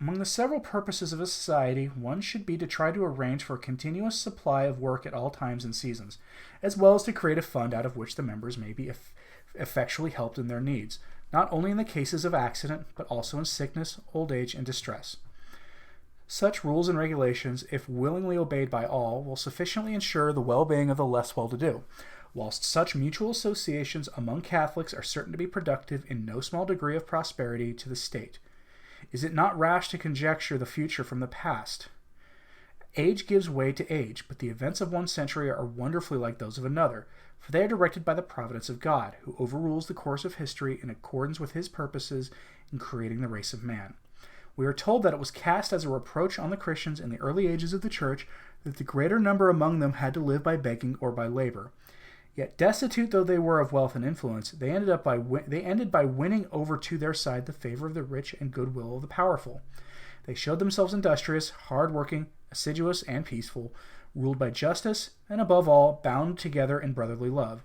Among the several purposes of a society, one should be to try to arrange for a continuous supply of work at all times and seasons, as well as to create a fund out of which the members may be effectually helped in their needs, not only in the cases of accident, but also in sickness, old age, and distress. Such rules and regulations, if willingly obeyed by all, will sufficiently ensure the well-being of the less well-to-do, whilst such mutual associations among Catholics are certain to be productive in no small degree of prosperity to the state. Is it not rash to conjecture the future from the past? Age gives way to age, but the events of one century are wonderfully like those of another, for they are directed by the providence of God, who overrules the course of history in accordance with his purposes in creating the race of man. We are told that it was cast as a reproach on the Christians in the early ages of the Church that the greater number among them had to live by begging or by labor. Yet, destitute though they were of wealth and influence, they ended by winning over to their side the favor of the rich and goodwill of the powerful. They showed themselves industrious, hard-working, assiduous, and peaceful, ruled by justice, and above all, bound together in brotherly love.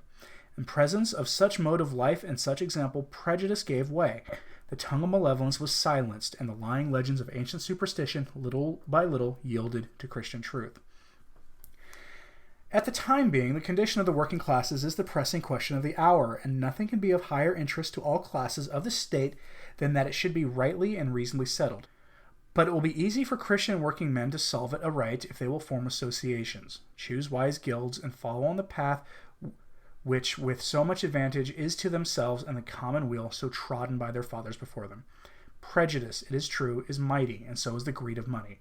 In presence of such mode of life and such example, prejudice gave way. The tongue of malevolence was silenced, and the lying legends of ancient superstition, little by little, yielded to Christian truth. At the time being, the condition of the working classes is the pressing question of the hour, and nothing can be of higher interest to all classes of the state than that it should be rightly and reasonably settled. But it will be easy for Christian working men to solve it aright if they will form associations, choose wise guilds, and follow on the path which with so much advantage is to themselves and the common weal so trodden by their fathers before them. Prejudice, it is true, is mighty, and so is the greed of money.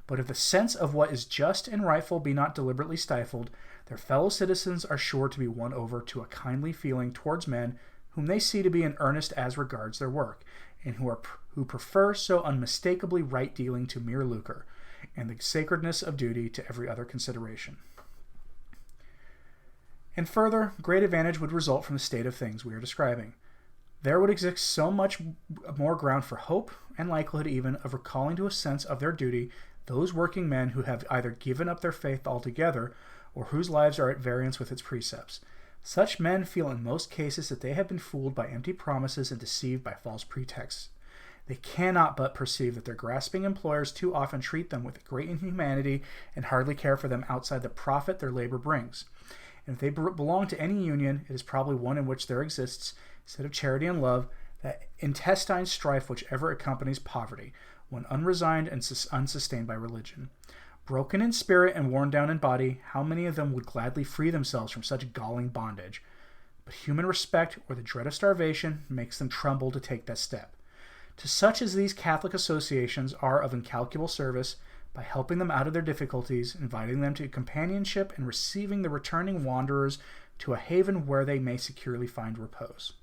But if the sense of what is just and rightful be not deliberately stifled, their fellow citizens are sure to be won over to a kindly feeling towards men whom they see to be in earnest as regards their work, and who prefer so unmistakably right dealing to mere lucre, and the sacredness of duty to every other consideration. And further, great advantage would result from the state of things we are describing. There would exist so much more ground for hope, and likelihood even of recalling to a sense of their duty those working men who have either given up their faith altogether, or whose lives are at variance with its precepts. Such men feel in most cases that they have been fooled by empty promises and deceived by false pretexts. They cannot but perceive that their grasping employers too often treat them with great inhumanity and hardly care for them outside the profit their labor brings. And if they belong to any union, it is probably one in which there exists, instead of charity and love, that intestine strife which ever accompanies poverty, when unresigned and unsustained by religion. Broken in spirit and worn down in body, how many of them would gladly free themselves from such galling bondage? But human respect or the dread of starvation makes them tremble to take that step. To such as these Catholic associations are of incalculable service, by helping them out of their difficulties, inviting them to companionship, and receiving the returning wanderers to a haven where they may securely find repose.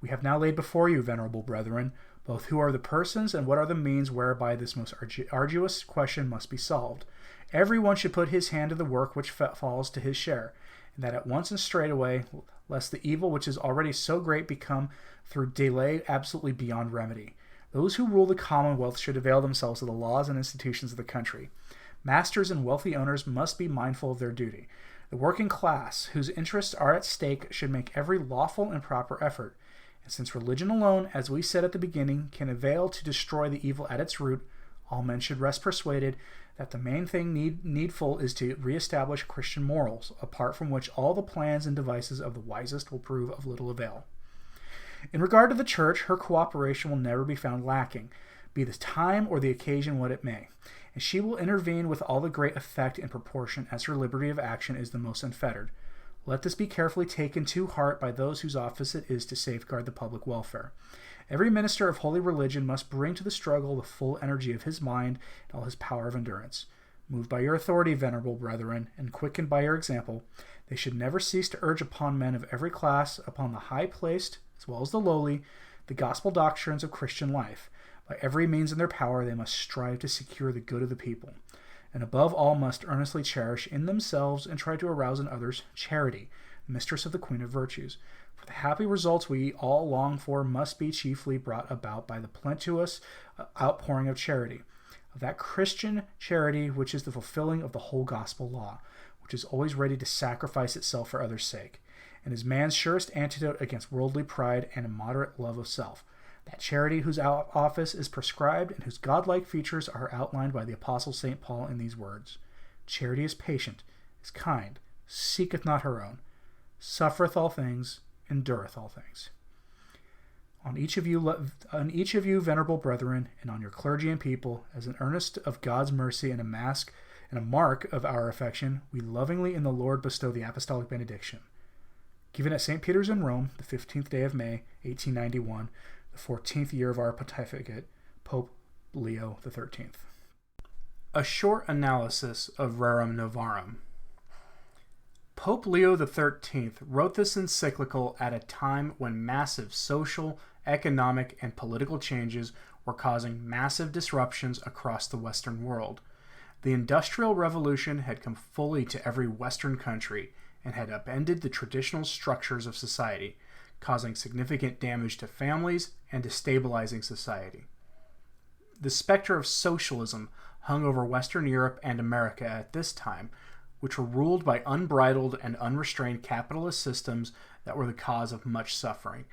We have now laid before you, venerable brethren, both who are the persons and what are the means whereby this most arduous question must be solved. Every one should put his hand to the work which falls to his share, and that at once and straightway, lest the evil which is already so great become through delay absolutely beyond remedy. Those who rule the Commonwealth should avail themselves of the laws and institutions of the country. Masters and wealthy owners must be mindful of their duty. The working class, whose interests are at stake, should make every lawful and proper effort. And since religion alone, as we said at the beginning, can avail to destroy the evil at its root, all men should rest persuaded that the main thing needful is to reestablish Christian morals, apart from which all the plans and devices of the wisest will prove of little avail. In regard to the Church, her cooperation will never be found lacking, be the time or the occasion what it may, and she will intervene with all the great effect in proportion as her liberty of action is the most unfettered. Let this be carefully taken to heart by those whose office it is to safeguard the public welfare. Every minister of holy religion must bring to the struggle the full energy of his mind and all his power of endurance. Moved by your authority, venerable brethren, and quickened by your example, they should never cease to urge upon men of every class, upon the high-placed as well as the lowly, the gospel doctrines of Christian life. By every means in their power, they must strive to secure the good of the people, and above all must earnestly cherish in themselves and try to arouse in others charity, the mistress of the Queen of Virtues. For the happy results we all long for must be chiefly brought about by the plenteous outpouring of charity, of that Christian charity which is the fulfilling of the whole gospel law, which is always ready to sacrifice itself for others' sake, and is man's surest antidote against worldly pride and immoderate love of self. That charity whose office is prescribed and whose godlike features are outlined by the Apostle St. Paul in these words: Charity is patient, is kind, seeketh not her own, suffereth all things, endureth all things. On each of you, venerable brethren, and on your clergy and people, as an earnest of God's mercy and a mark of our affection, we lovingly in the Lord bestow the apostolic benediction. Given at St. Peter's in Rome, the 15th day of May, 1891, the 14th year of our pontificate, Pope Leo XIII. A short analysis of Rerum Novarum. Pope Leo XIII wrote this encyclical at a time when massive social, economic, and political changes were causing massive disruptions across the Western world. The Industrial Revolution had come fully to every Western country and had upended the traditional structures of society, causing significant damage to families and destabilizing society. The specter of socialism hung over Western Europe and America at this time, which were ruled by unbridled and unrestrained capitalist systems that were the cause of much suffering.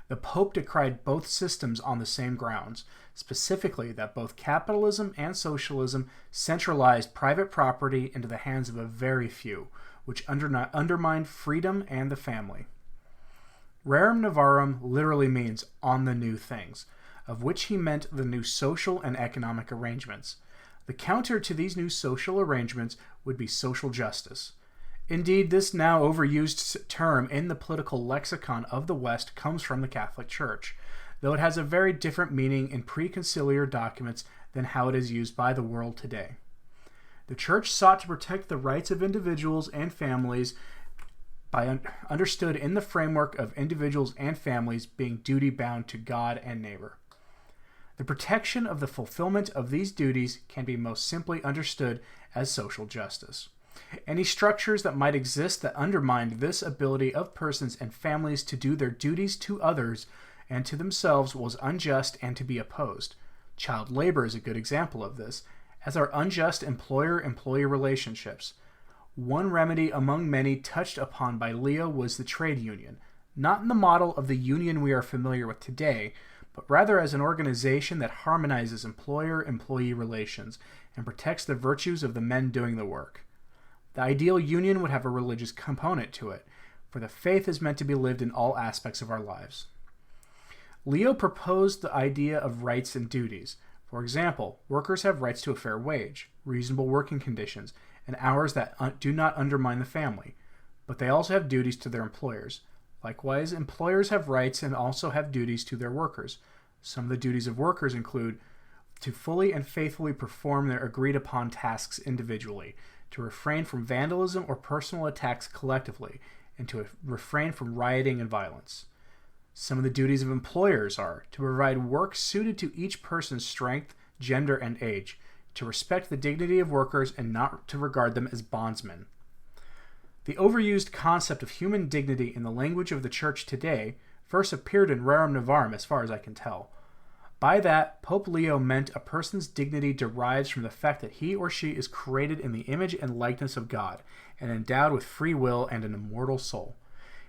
The Pope decried both systems on the same grounds, specifically that both capitalism and socialism centralized private property into the hands of a very few, which undermined freedom and the family. Rerum Novarum literally means on the new things, of which he meant the new social and economic arrangements. The counter to these new social arrangements would be social justice. Indeed, this now overused term in the political lexicon of the West comes from the Catholic Church, though it has a very different meaning in pre-conciliar documents than how it is used by the world today. The Church sought to protect the rights of individuals and families by understood in the framework of individuals and families being duty-bound to God and neighbor. The protection of the fulfillment of these duties can be most simply understood as social justice. Any structures that might exist that undermined this ability of persons and families to do their duties to others and to themselves was unjust and to be opposed. Child labor is a good example of this, as are unjust employer-employee relationships. One remedy among many touched upon by Leo was the trade union, not in the model of the union we are familiar with today, but rather as an organization that harmonizes employer-employee relations and protects the virtues of the men doing the work. The ideal union would have a religious component to it, for the faith is meant to be lived in all aspects of our lives. Leo proposed the idea of rights and duties. For example, workers have rights to a fair wage, reasonable working conditions, and hours that do not undermine the family, but they also have duties to their employers. Likewise, employers have rights and also have duties to their workers. Some of the duties of workers include to fully and faithfully perform their agreed-upon tasks individually, to refrain from vandalism or personal attacks collectively, and to refrain from rioting and violence. Some of the duties of employers are to provide work suited to each person's strength, gender, and age, to respect the dignity of workers and not to regard them as bondsmen. The overused concept of human dignity in the language of the Church today first appeared in Rerum Novarum, as far as I can tell. By that, Pope Leo meant a person's dignity derives from the fact that he or she is created in the image and likeness of God, and endowed with free will and an immortal soul.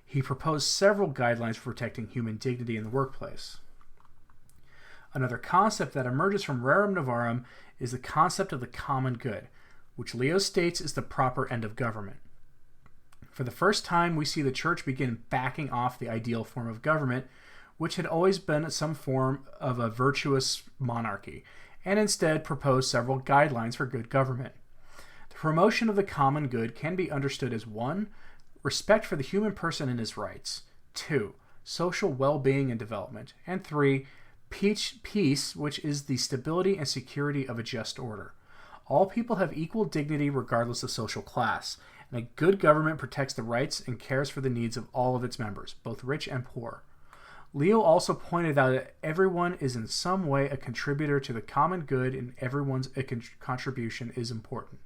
He proposed several guidelines for protecting human dignity in the workplace. Another concept that emerges from Rerum Novarum is the concept of the common good, which Leo states is the proper end of government. For the first time, we see the Church begin backing off the ideal form of government, which had always been some form of a virtuous monarchy, and instead proposed several guidelines for good government. The promotion of the common good can be understood as 1. Respect for the human person and his rights. 2. social well-being and development, and 3, peace, which is the stability and security of a just order. All people have equal dignity regardless of social class, and a good government protects the rights and cares for the needs of all of its members, both rich and poor. Leo also pointed out that everyone is in some way a contributor to the common good, and everyone's contribution is important.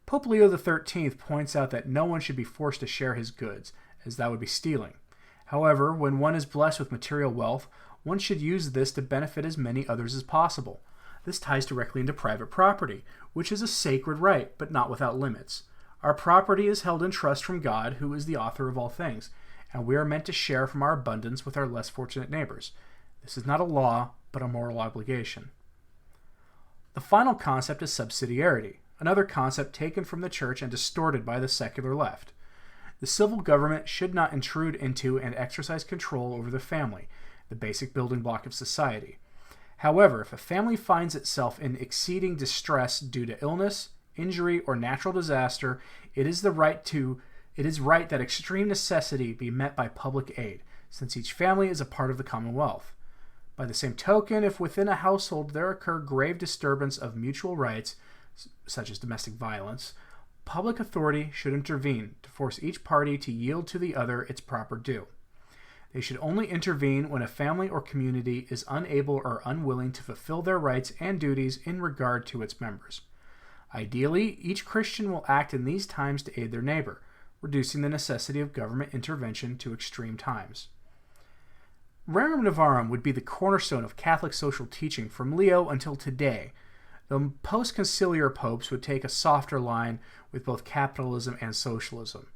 Pope Leo XIII points out that no one should be forced to share his goods, as that would be stealing. However, when one is blessed with material wealth, one should use this to benefit as many others as possible. This ties directly into private property, which is a sacred right, but not without limits. Our property is held in trust from God, who is the author of all things, and we are meant to share from our abundance with our less fortunate neighbors. This is not a law, but a moral obligation. The final concept is subsidiarity, another concept taken from the church and distorted by the secular left. The civil government should not intrude into and exercise control over the family, the basic building block of society. However, if a family finds itself in exceeding distress due to illness, injury, or natural disaster, it is right that extreme necessity be met by public aid, since each family is a part of the commonwealth. By the same token, if within a household there occur grave disturbance of mutual rights, such as domestic violence, public authority should intervene to force each party to yield to the other its proper due. They should only intervene when a family or community is unable or unwilling to fulfill their rights and duties in regard to its members. Ideally, each Christian will act in these times to aid their neighbor, reducing the necessity of government intervention to extreme times. Rerum Novarum would be the cornerstone of Catholic social teaching from Leo until today. The post-conciliar popes would take a softer line with both capitalism and socialism,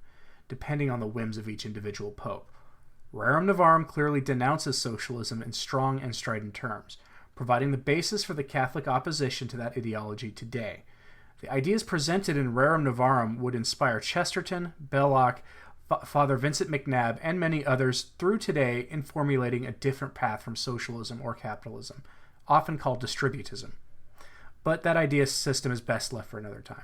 depending on the whims of each individual pope. Rerum Novarum clearly denounces socialism in strong and strident terms, providing the basis for the Catholic opposition to that ideology today. The ideas presented in Rerum Novarum would inspire Chesterton, Belloc, Father Vincent McNabb, and many others through today in formulating a different path from socialism or capitalism, often called distributism. But that idea system is best left for another time.